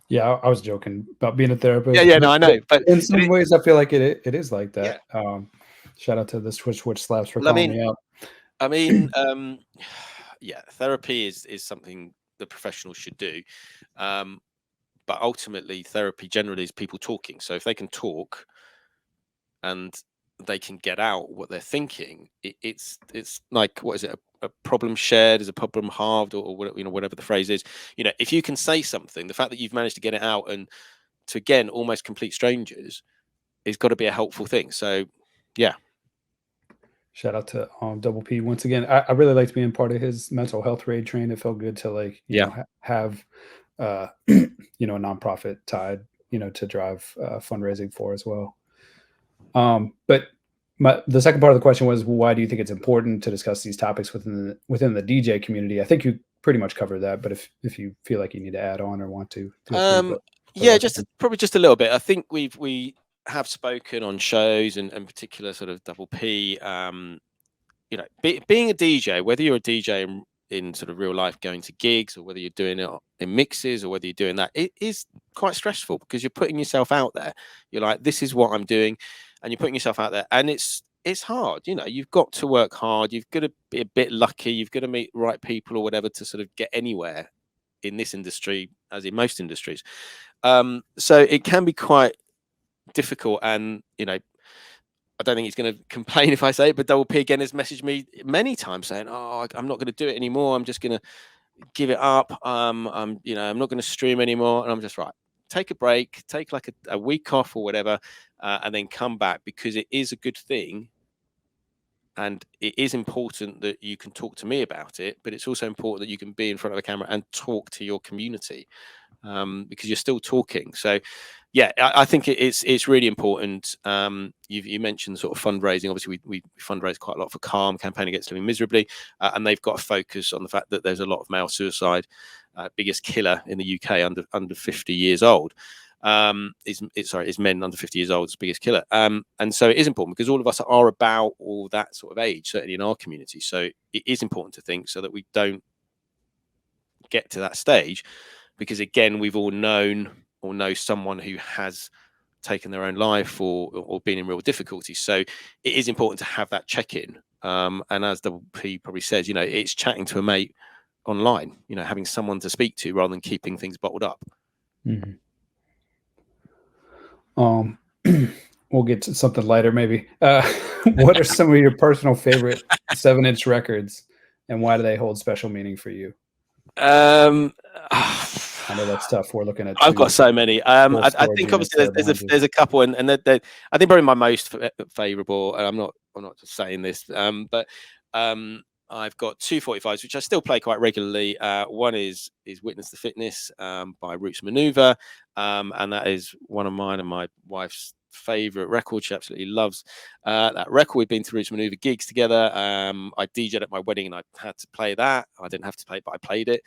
Yeah, I was joking about being a therapist. Yeah, no, I know. But in some ways, I feel like it is like that. Yeah. Shout out to the Twitch slaps for calling me out. I mean, yeah, therapy is something the professionals should do. But ultimately, therapy generally is people talking. So if they can talk and they can get out what they're thinking, it's like, what is it? A problem shared is a problem halved, or whatever the phrase is. If you can say something, the fact that you've managed to get it out and to, again, almost complete strangers, it's got to be a helpful thing. So, yeah. Shout out to Double P once again. I really liked being part of his mental health raid train. It felt good to have a nonprofit tied to drive fundraising for as well. But the second part of the question was, why do you think it's important to discuss these topics within the DJ community? I think you pretty much covered that, but if you feel like you need to add on or want to, yeah, probably just a little bit. I think we have spoken on shows, and in particular, sort of Double P. Being a DJ, whether you're a DJ in sort of real life, going to gigs, or whether you're doing it in mixes, or whether you're doing that, it is quite stressful, because you're putting yourself out there. You're like, this is what I'm doing, and you're putting yourself out there, and it's hard. You've got to work hard. You've got to be a bit lucky. You've got to meet the right people or whatever to sort of get anywhere in this industry, as in most industries. So it can be quite difficult, and I don't think he's going to complain if I say it, but Double P again has messaged me many times saying, "Oh, I'm not going to do it anymore. I'm just going to give it up. I'm not going to stream anymore." And I'm just, right, take a break, take like a week off or whatever, and then come back, because it is a good thing And it is important that you can talk to me about it, but it's also important that you can be in front of a camera and talk to your community, because you're still talking. So yeah, I think it's really important. You mentioned sort of fundraising. Obviously, we fundraise quite a lot for Calm, Campaign Against Living Miserably, and they've got a focus on the fact that there's a lot of male suicide. Biggest killer in the UK under 50 years old. Is men under 50 years old, it's the biggest killer. And so it is important because all of us are about all that sort of age, certainly in our community. So it is important to think so that we don't get to that stage, because again, we've all known or know someone who has taken their own life or been in real difficulty. So it is important to have that check-in. And as P probably says, it's chatting to a mate online, having someone to speak to rather than keeping things bottled up. Mm-hmm. We'll get to something lighter, maybe. What are some of your personal favorite 7-inch records, and why do they hold special meaning for you? I know that's tough. We're looking at. I've got so many. I think obviously there's a couple, and I think probably my most favourable. And I'm not just saying this, but I've got 2 45s which I still play quite regularly. One is Witness the Fitness by Roots Maneuver, and that is one of mine and my wife's favorite record. She absolutely loves that record. We've been to Roots Maneuver gigs together. I DJ'd at my wedding and I had to play that. I didn't have to play it, but I played it.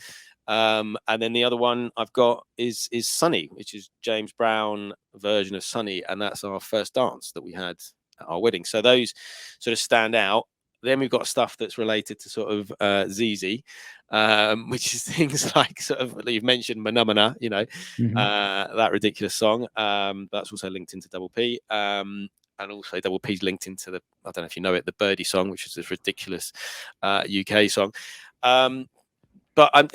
And then the other one I've got is Sunny, which is James Brown version of Sunny, and that's our first dance that we had at our wedding. So those sort of stand out. Then we've got stuff that's related to sort of ZZ, which is things like sort of, you've mentioned Manamana, that ridiculous song. That's also linked into Double P. And also Double P's linked into I don't know if you know it, the Birdie song, which is this ridiculous UK song. But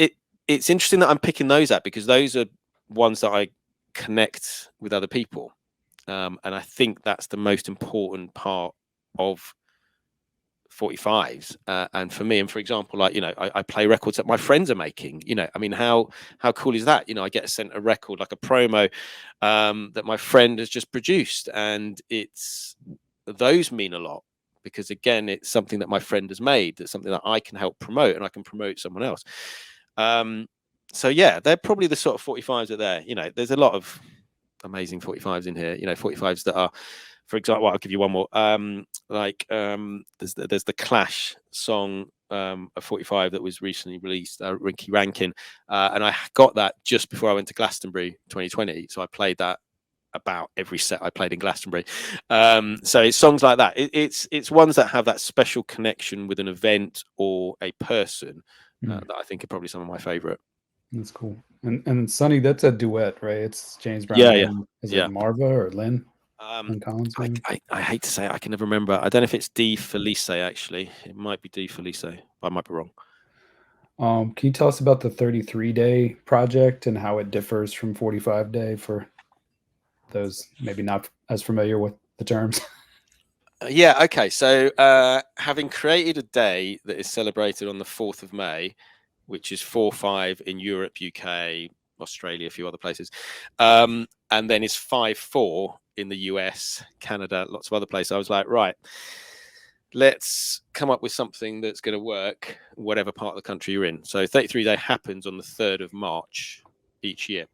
it's interesting that I'm picking those up because those are ones that I connect with other people. And I think that's the most important part of 45s, and for me, and for example, like I play records that my friends are making. I mean, how cool is that? I get sent a record, like a promo that my friend has just produced, and those mean a lot because again, it's something that my friend has made. That's something that I can help promote, and I can promote someone else. So yeah, they're probably the sort of 45s that there. There's a lot of amazing 45s in here. 45s that are, for example, I'll give you one more. There's the Clash song, a 45 that was recently released, Rinky Rankin, and I got that just before I went to Glastonbury 2020. So I played that about every set I played in Glastonbury. So it's songs like that. It's ones that have that special connection with an event or a person that I think are probably some of my favorite. That's cool. And Sunny, that's a duet, right? It's James Brown. Yeah. Is it Marva or Lynn? Collins, I hate to say it, I can never remember. I don't know if it's D Felice, actually. It might be D Felice. I might be wrong. Can you tell us about the 33-day project and how it differs from 45-day for those maybe not as familiar with the terms? Yeah, okay. So having created a day that is celebrated on the 4th of May, which is 4/5 in Europe, UK, Australia, a few other places, and then is 5/4 in the US, Canada, lots of other places. I was like, right, let's come up with something that's going to work whatever part of the country you're in. So 33-day happens on the 3rd of March each year.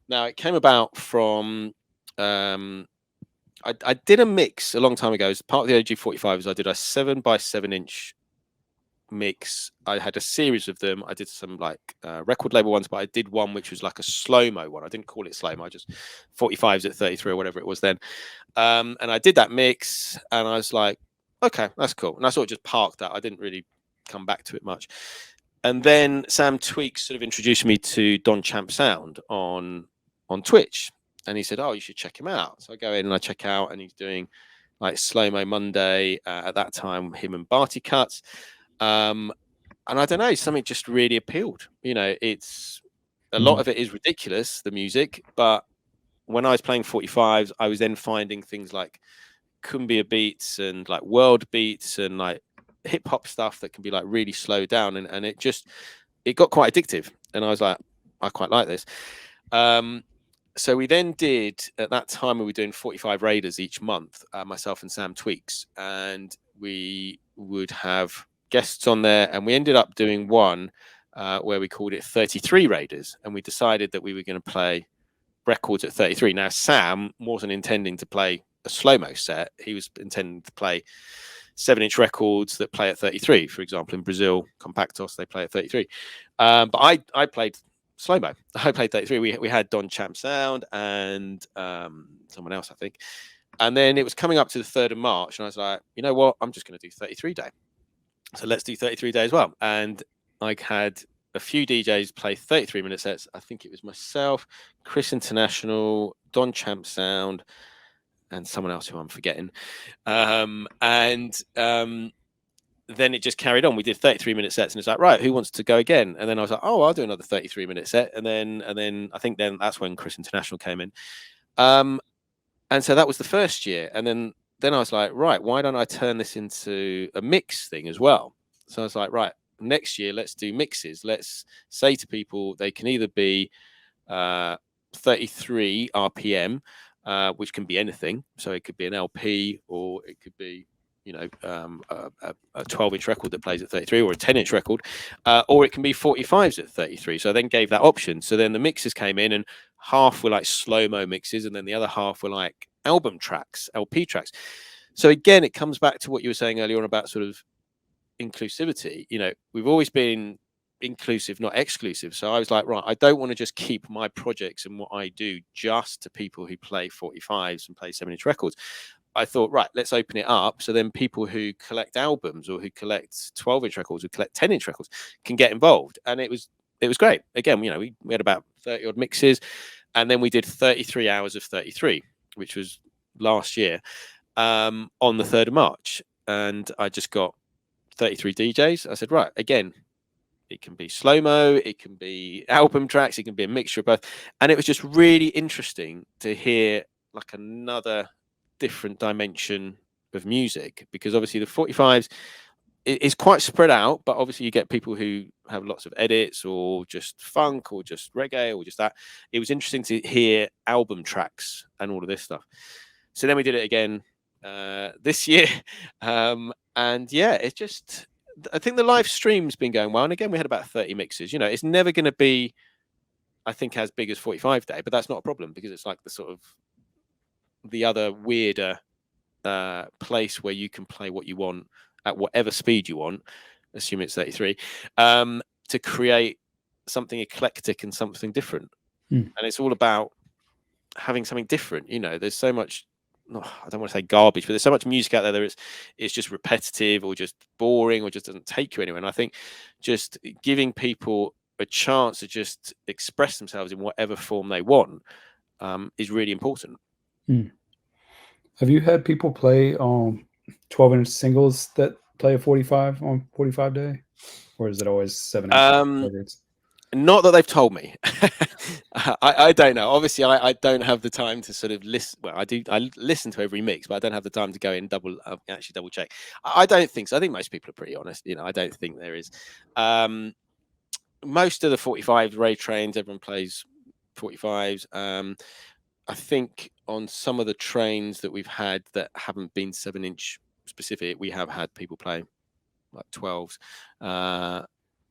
Now, it came about from I did a mix a long time ago. As part of the OG 45s, I did a 7x7-inch mix. I had a series of them. I did some like record label ones, but I did one which was like a slow-mo one. I didn't call it slow-mo, I just 45s at 33 or whatever it was then. And I did that mix and I was like, okay, that's cool. And I sort of just parked that. I didn't really come back to it much. And then Sam Tweaks sort of introduced me to Don Champ Sound on Twitch. And he said, oh, you should check him out. So I go in and I check out, and he's doing like Slow-Mo Monday. At that time, him and Barty cuts. And I don't know, something just really appealed. It's a lot of it is ridiculous, the music. But when I was playing 45s, I was then finding things like cumbia beats and like world beats and like hip hop stuff that can be like really slowed down. And it got quite addictive. And I was like, I quite like this. So we then did, at that time, we were doing 45 Raiders each month, myself and Sam Tweaks. And we would have guests on there, and we ended up doing one where we called it 33 Raiders, and we decided that we were going to play records at 33. Now, Sam wasn't intending to play a slow-mo set. He was intending to play 7-inch records that play at 33. For example, in Brazil, Compactos, they play at 33. But I played slow-mo. I played 33. We had Don Champ Sound and someone else, I think. And then it was coming up to the 3rd of March, and I was like, you know what? I'm just going to do 33 Day. So let's do 33 Day as well. And I had a few DJs play 33-minute sets. I think it was myself, Chris International, Don Champ Sound, and someone else who I'm forgetting. Then it just carried on. We did 33-minute sets, and it's like, right, who wants to go again? And then I was like, oh, I'll do another 33-minute set. And then I think then that's when Chris International came in. And so that was the first year. And then I was like, right, why don't I turn this into a mix thing as well? So I was like, right, next year, let's do mixes. Let's say to people they can either be 33 RPM, which can be anything. So it could be an LP, or it could be, a 12-inch record that plays at 33, or a 10-inch record, or it can be 45s at 33. So I then gave that option. So then the mixes came in, and half were like slow-mo mixes, and then the other half were like album tracks, LP tracks. So again, it comes back to what you were saying earlier on about sort of inclusivity. We've always been inclusive, not exclusive. So I was like, right, I don't want to just keep my projects and what I do just to people who play 45s and play 7-inch records. I thought, right, let's open it up. So then people who collect albums, or who collect 12-inch records, who collect 10-inch records, can get involved. And it was great. Again, we had about 30 odd mixes, and then we did 33 hours of 33, which was last year, on the 3rd of March. And I just got 33 DJs. I said, right, again, it can be slow-mo, it can be album tracks, it can be a mixture of both. And it was just really interesting to hear like another different dimension of music, because obviously the 45s is quite spread out, but obviously you get people who have lots of edits, or just funk, or just reggae, or just that. It was interesting to hear album tracks and all of this stuff. So then we did it again this year, and yeah, it's just, I think the live stream's been going well, and again we had about 30 mixes. It's never going to be, I think, as big as 45Day, but that's not a problem, because it's like the sort of the other weirder place where you can play what you want at whatever speed you want, assume it's 33, to create something eclectic and something different. And it's all about having something different. There's so much, I don't want to say garbage, but there's so much music out there that it's just repetitive, or just boring, or just doesn't take you anywhere. And I think just giving people a chance to just express themselves in whatever form they want is really important. Have you had people play 12-inch singles that play a 45 on 45Day, or is it always 7-inch records? Not that they've told me. I don't know. Obviously, I don't have the time to sort of listen. Well, I do. I listen to every mix, but I don't have the time to go in actually double check. I don't think so. I think most people are pretty honest. I don't think there is. Most of the 45 raid trains, everyone plays 45s. I think on some of the trains that we've had that haven't been 7-inch specific, we have had people play like 12s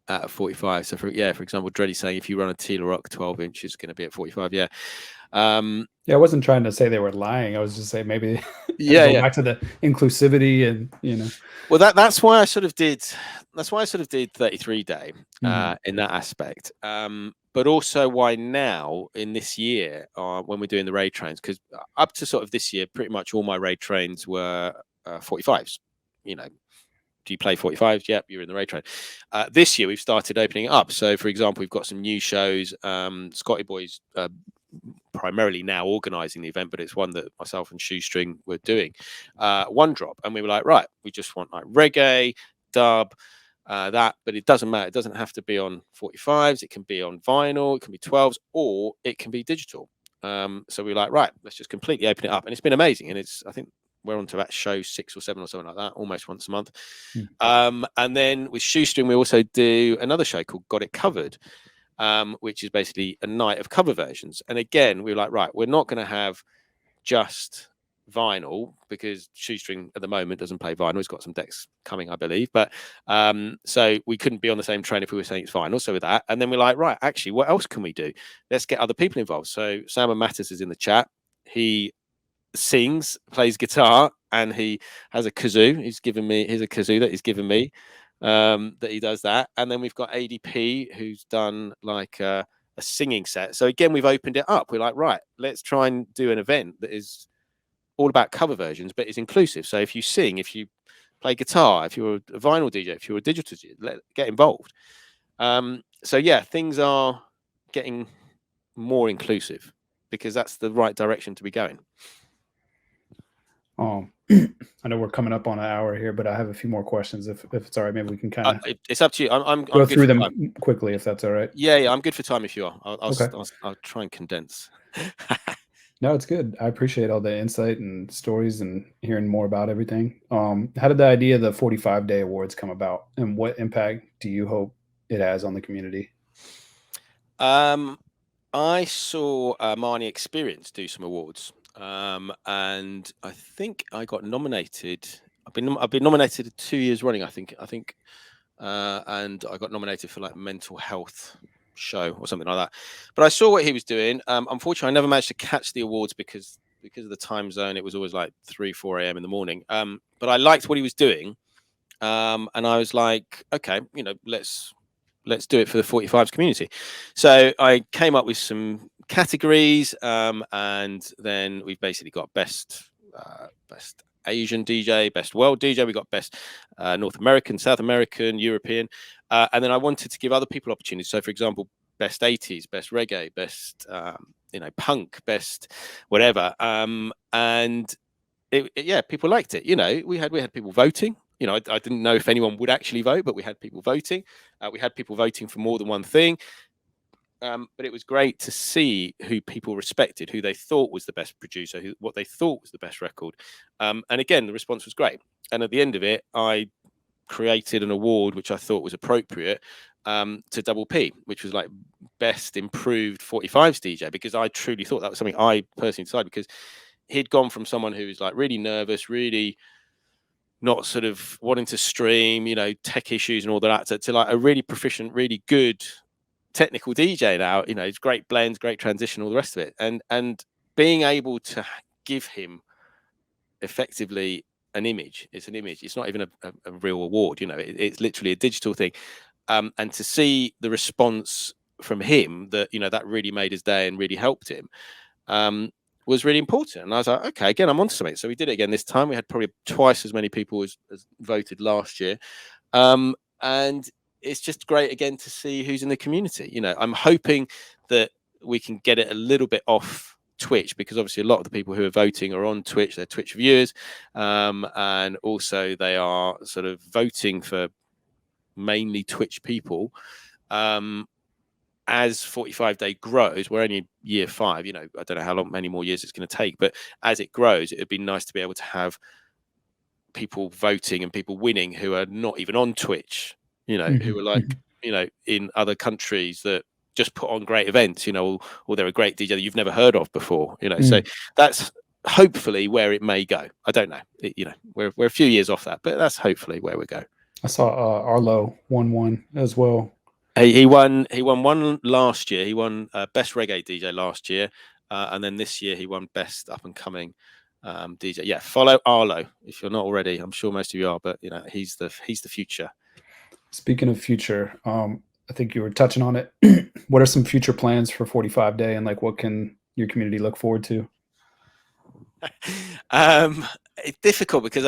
at 45. So for example, Dreddy's saying if you run a Tila Rock 12-inch, it's going to be at 45. Yeah. I wasn't trying to say they were lying. I was just saying maybe back to the inclusivity, and Well, that's why I sort of did 33 Day in that aspect. But also why now in this year, when we're doing the raid trains, because up to sort of this year, pretty much all my raid trains were 45s. Do you play 45s? Yep, you're in the raid train. This year, we've started opening it up. So, for example, we've got some new shows. Scotty Boy's primarily now organising the event, but it's one that myself and Shoestring were doing. One Drop. And we were like, right, we just want like reggae, dub, but it doesn't matter. It doesn't have to be on 45s. It can be on vinyl. It can be 12s, or it can be digital. So we're like, right, let's just completely open it up. And it's been amazing. And I think we're on to that show 6 or 7 or something like that, almost once a month. And then with Shoestring, we also do another show called Got It Covered, which is basically a night of cover versions. And again, we were like, right, we're not going to have just vinyl, because Shoestring at the moment doesn't play vinyl. He's got some decks coming, I believe, but so we couldn't be on the same train if we were saying it's vinyl. So with that, and then we're like, right, actually, what else can we do? Let's get other people involved. So Sam Mattis is in the chat. He sings, plays guitar, and he has a kazoo. Here's a kazoo that he's given me, that he does that. And then we've got ADP, who's done like a singing set. So again, we've opened it up. We're like, right, let's try and do an event that is all about cover versions, but it's inclusive. So if you sing, if you play guitar, if you're a vinyl DJ, if you're a digital DJ, get involved. So yeah, things are getting more inclusive, because that's the right direction to be going. I know we're coming up on an hour here, but I have a few more questions. If it's all right, maybe we can kind of it's up to you. I'm go through them quickly, if that's all right. Yeah, I'm good for time if you are. Okay. I'll try and condense. No, it's good. I appreciate all the insight and stories and hearing more about everything. How did the idea of the 45-day awards come about, and what impact do you hope it has on the community? I saw Marnie Experience do some awards, and I think I got nominated. I've been nominated 2 years running, I think, and I got nominated for like mental health show or something like that. But I saw what he was doing. Unfortunately, I never managed to catch the awards because of the time zone. It was always like 3-4 a.m. in the morning. But I liked what he was doing, and I was like, okay, let's do it for the 45s community. So I came up with some categories, and then we've basically got best Asian DJ, best world DJ. We got best North American, South American, European, and then I wanted to give other people opportunities. So, for example, best 80s, best reggae, best punk, best whatever. And people liked it. We had people voting. I didn't know if anyone would actually vote, but we had people voting. We had people voting for more than one thing. But it was great to see who people respected, who they thought was the best producer, what they thought was the best record. And again, the response was great. And at the end of it, I created an award which I thought was appropriate to Double P, which was like best improved 45s DJ, because I truly thought that was something I personally decided, because he'd gone from someone who was like really nervous, really not sort of wanting to stream, tech issues and all that, to like a really proficient, really good technical DJ now. It's great blends, great transition, all the rest of it, and being able to give him effectively an image. It's an image. It's not even a real award. It's literally a digital thing, and to see the response from him, that really made his day and really helped him, was really important. And I was like, okay, again, I'm onto something. So we did it again this time. We had probably twice as many people as voted last year, and it's just great again to see who's in the community. I'm hoping that we can get it a little bit off Twitch, because obviously a lot of the people who are voting are on Twitch. They're Twitch viewers, and also they are sort of voting for mainly Twitch people. As 45-day grows, we're only year 5. I don't know many more years it's going to take, but as it grows, it'd be nice to be able to have people voting and people winning who are not even on Twitch, who are like, in other countries that just put on great events, or they're a great DJ that you've never heard of before, So that's hopefully where it may go. I don't know. We're a few years off that, but that's hopefully where we go. I saw Arlo won one as well. He won one last year. He won best reggae DJ last year, and then this year he won best up and coming DJ. Yeah, follow Arlo if you're not already. I'm sure most of you are, but he's the future. Speaking of future, I think you were touching on it. What are some future plans for 45-day, and like what can your community look forward to? It's difficult because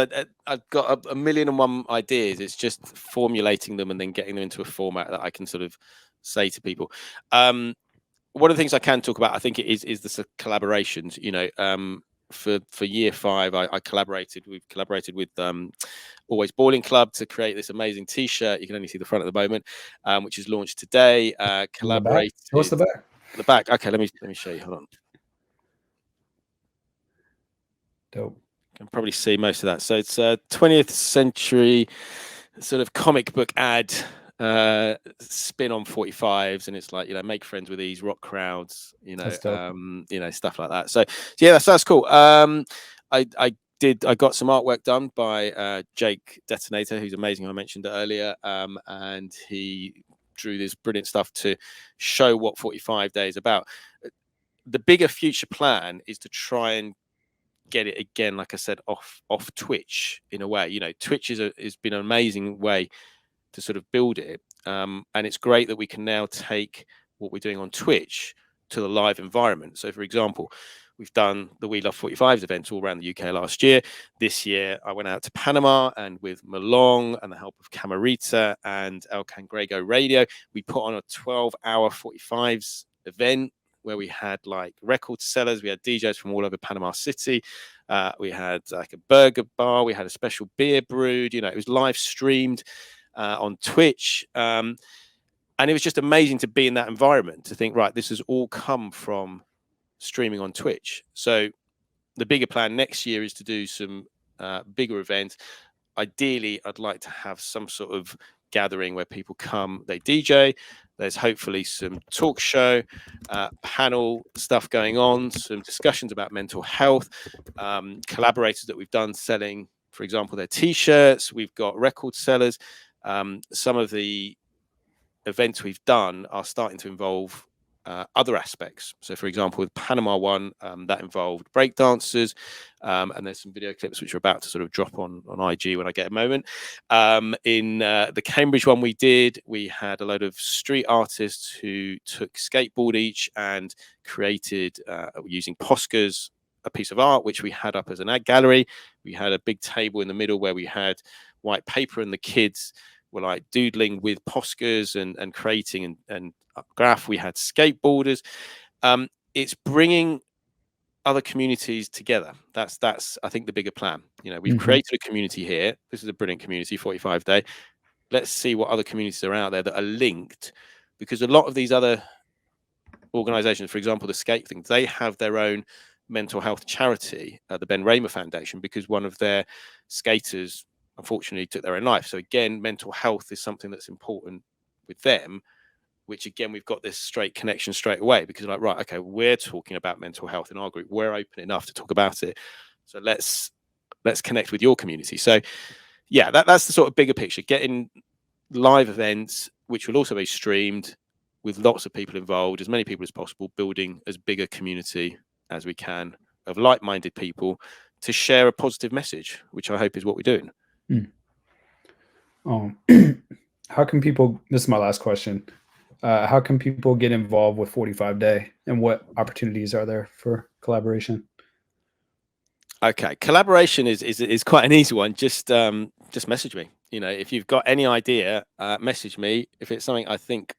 I've got a million and one ideas. It's just formulating them and then getting them into a format that I can sort of say to people. One of the things I can talk about, I think, is the collaborations. For year 5, we've collaborated with Always Balling Club to create this amazing T-shirt. You can only see the front at the moment, which is launched today. Collaborated. What's the back? The back. Okay, let me show you. Hold on. Dope. You can probably see most of that. So it's a 20th century sort of comic book ad spin on 45s, and it's like, make friends with these rock crowds, stuff like that. So yeah, that's cool. I got some artwork done by Jake Detonator, who's amazing. I mentioned it earlier, and he drew this brilliant stuff to show what 45Day is about. The bigger future plan is to try and get it again, like I said, off Twitch in a way. Twitch has been an amazing way to sort of build it, and it's great that we can now take what we're doing on Twitch to the live environment. So, for example, we've done the We Love 45s events all around the UK last year. This year, I went out to Panama, and with Malong and the help of Camarita and El Cangrego Radio, we put on a 12-hour 45s event where we had like record sellers, we had DJs from all over Panama City, we had like a burger bar, we had a special beer brewed. It was live streamed on Twitch. And it was just amazing to be in that environment, to think, right, this has all come from streaming on Twitch. So the bigger plan next year is to do some bigger events. Ideally, I'd like to have some sort of gathering where people come, they DJ. There's hopefully some talk show, panel stuff going on, some discussions about mental health, collaborators that we've done selling, for example, their T-shirts. We've got record sellers. Some of the events we've done are starting to involve other aspects. So, for example, with Panama one, that involved breakdancers, and there's some video clips which are about to sort of drop on IG when I get a moment. In the Cambridge one we had a load of street artists who took skateboard each and created, using Poscas, a piece of art which we had up as an art gallery. We had a big table in the middle where we had white paper, and the kids were like doodling with Poscas and creating and graph. We had skateboarders. It's bringing other communities together. That's I think the bigger plan. We've created a community here. This is a brilliant community, 45Day. Let's see what other communities are out there that are linked, because a lot of these other organizations, for example, the skate thing, they have their own mental health charity, the Ben Raymer Foundation, because one of their skaters unfortunately took their own life. So again, mental health is something that's important with them, which again, we've got this straight connection straight away, because like, right, okay, we're talking about mental health in our group. We're open enough to talk about it. So let's connect with your community. So yeah, that's the sort of bigger picture, getting live events, which will also be streamed with lots of people involved, as many people as possible, building as big a community as we can of like-minded people to share a positive message, which I hope is what we're doing. How can people, this is my last question, how can people get involved with 45Day, and what opportunities are there for collaboration? Okay, collaboration is quite an easy one. Just message me. If you've got any idea, message me. If it's something I think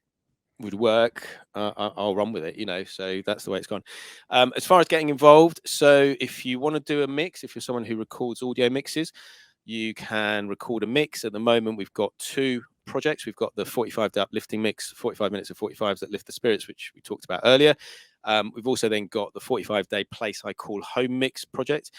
would work, I'll run with it. So that's the way it's gone. As far as getting involved, so if you want to do a mix, if you're someone who records audio mixes, you can record a mix. At the moment, we've got 2 projects. We've got the 45Day uplifting mix, 45 minutes of 45s that lift the spirits, which we talked about earlier. We've also then got the 45Day place I call home mix project,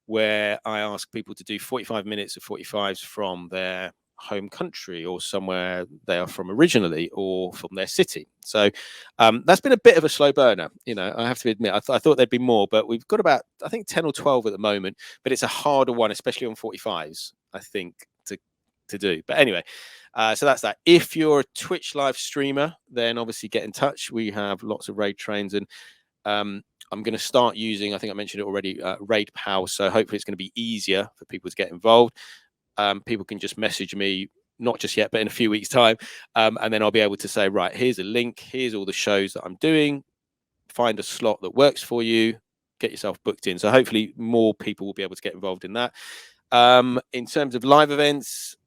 where I ask people to do 45 minutes of 45s from their home country or somewhere they are from originally, or from their city. So that's been a bit of a slow burner. I have to admit, I thought there'd be more, but we've got about, I think, 10 or 12 at the moment, but it's a harder one, especially on 45s, I think, to do. But anyway, so that's that. If you're a Twitch live streamer, then obviously get in touch. We have lots of raid trains, and I'm going to start using, I think I mentioned it already, Raid Pow. So hopefully it's going to be easier for people to get involved. People can just message me, not just yet, but in a few weeks' time. And then I'll be able to say, right, here's a link. Here's all the shows that I'm doing. Find a slot that works for you. Get yourself booked in. So hopefully more people will be able to get involved in that. In terms of live events,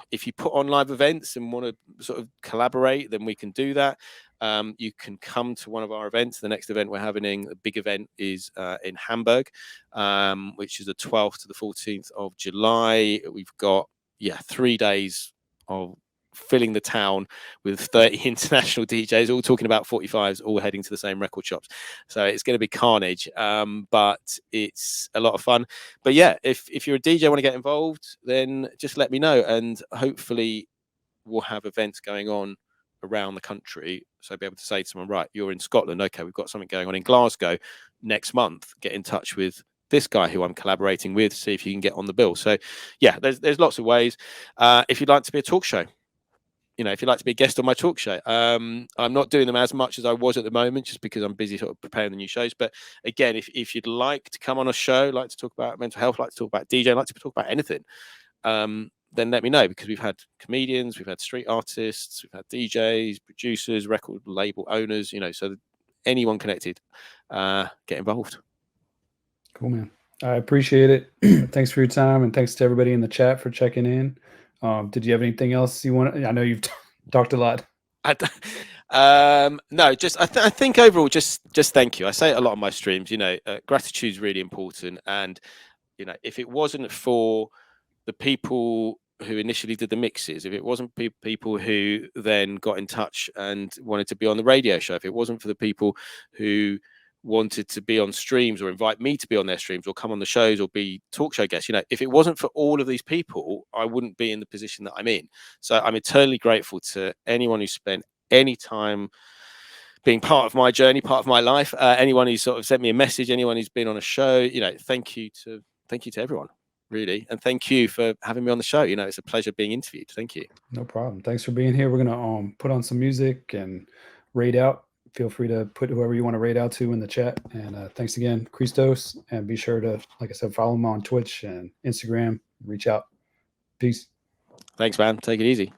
if you put on live events and want to sort of collaborate, then we can do that. You can come to one of our events. The next event we're having, a big event, is in Hamburg, which is the 12th to the 14th of July. We've got 3 days of filling the town with 30 international DJs, all talking about 45s, all heading to the same record shops. So it's going to be carnage, but it's a lot of fun. But yeah, if you're a DJ, want to get involved, then just let me know, and hopefully we'll have events going on around the country. So I'll be able to say to someone, right, you're in Scotland, okay, we've got something going on in Glasgow next month. Get in touch with this guy who I'm collaborating with, see if you can get on the bill. So yeah, there's lots of ways. If you'd like to be a talk show, if you'd like to be a guest on my talk show, I'm not doing them as much as I was at the moment, just because I'm busy sort of preparing the new shows. But again, if you'd like to come on a show, like to talk about mental health, like to talk about DJ, like to talk about anything, then let me know, because we've had comedians, we've had street artists, we've had DJs, producers, record label owners, so anyone connected, get involved. Cool, man. I appreciate it. Thanks for your time, and thanks to everybody in the chat for checking in. Did you have anything else you want? I know you've talked a lot. No, just I think overall, just thank you. I say it a lot on my streams. Gratitude is really important, and if it wasn't for the people who initially did the mixes, if it wasn't people who then got in touch and wanted to be on the radio show, if it wasn't for the people who wanted to be on streams or invite me to be on their streams or come on the shows or be talk show guests, if it wasn't for all of these people, I wouldn't be in the position that I'm in. So I'm eternally grateful to anyone who spent any time being part of my journey, part of my life, anyone who sort of sent me a message, anyone who's been on a show. Thank you to everyone, really, and thank you for having me on the show. It's a pleasure being interviewed. Thank you. No problem. Thanks for being here. We're gonna put on some music and raid out. Feel free to put whoever you want to raid out to in the chat. And thanks again, Criztoz. And be sure to, like I said, follow him on Twitch and Instagram. Reach out. Peace. Thanks, man. Take it easy.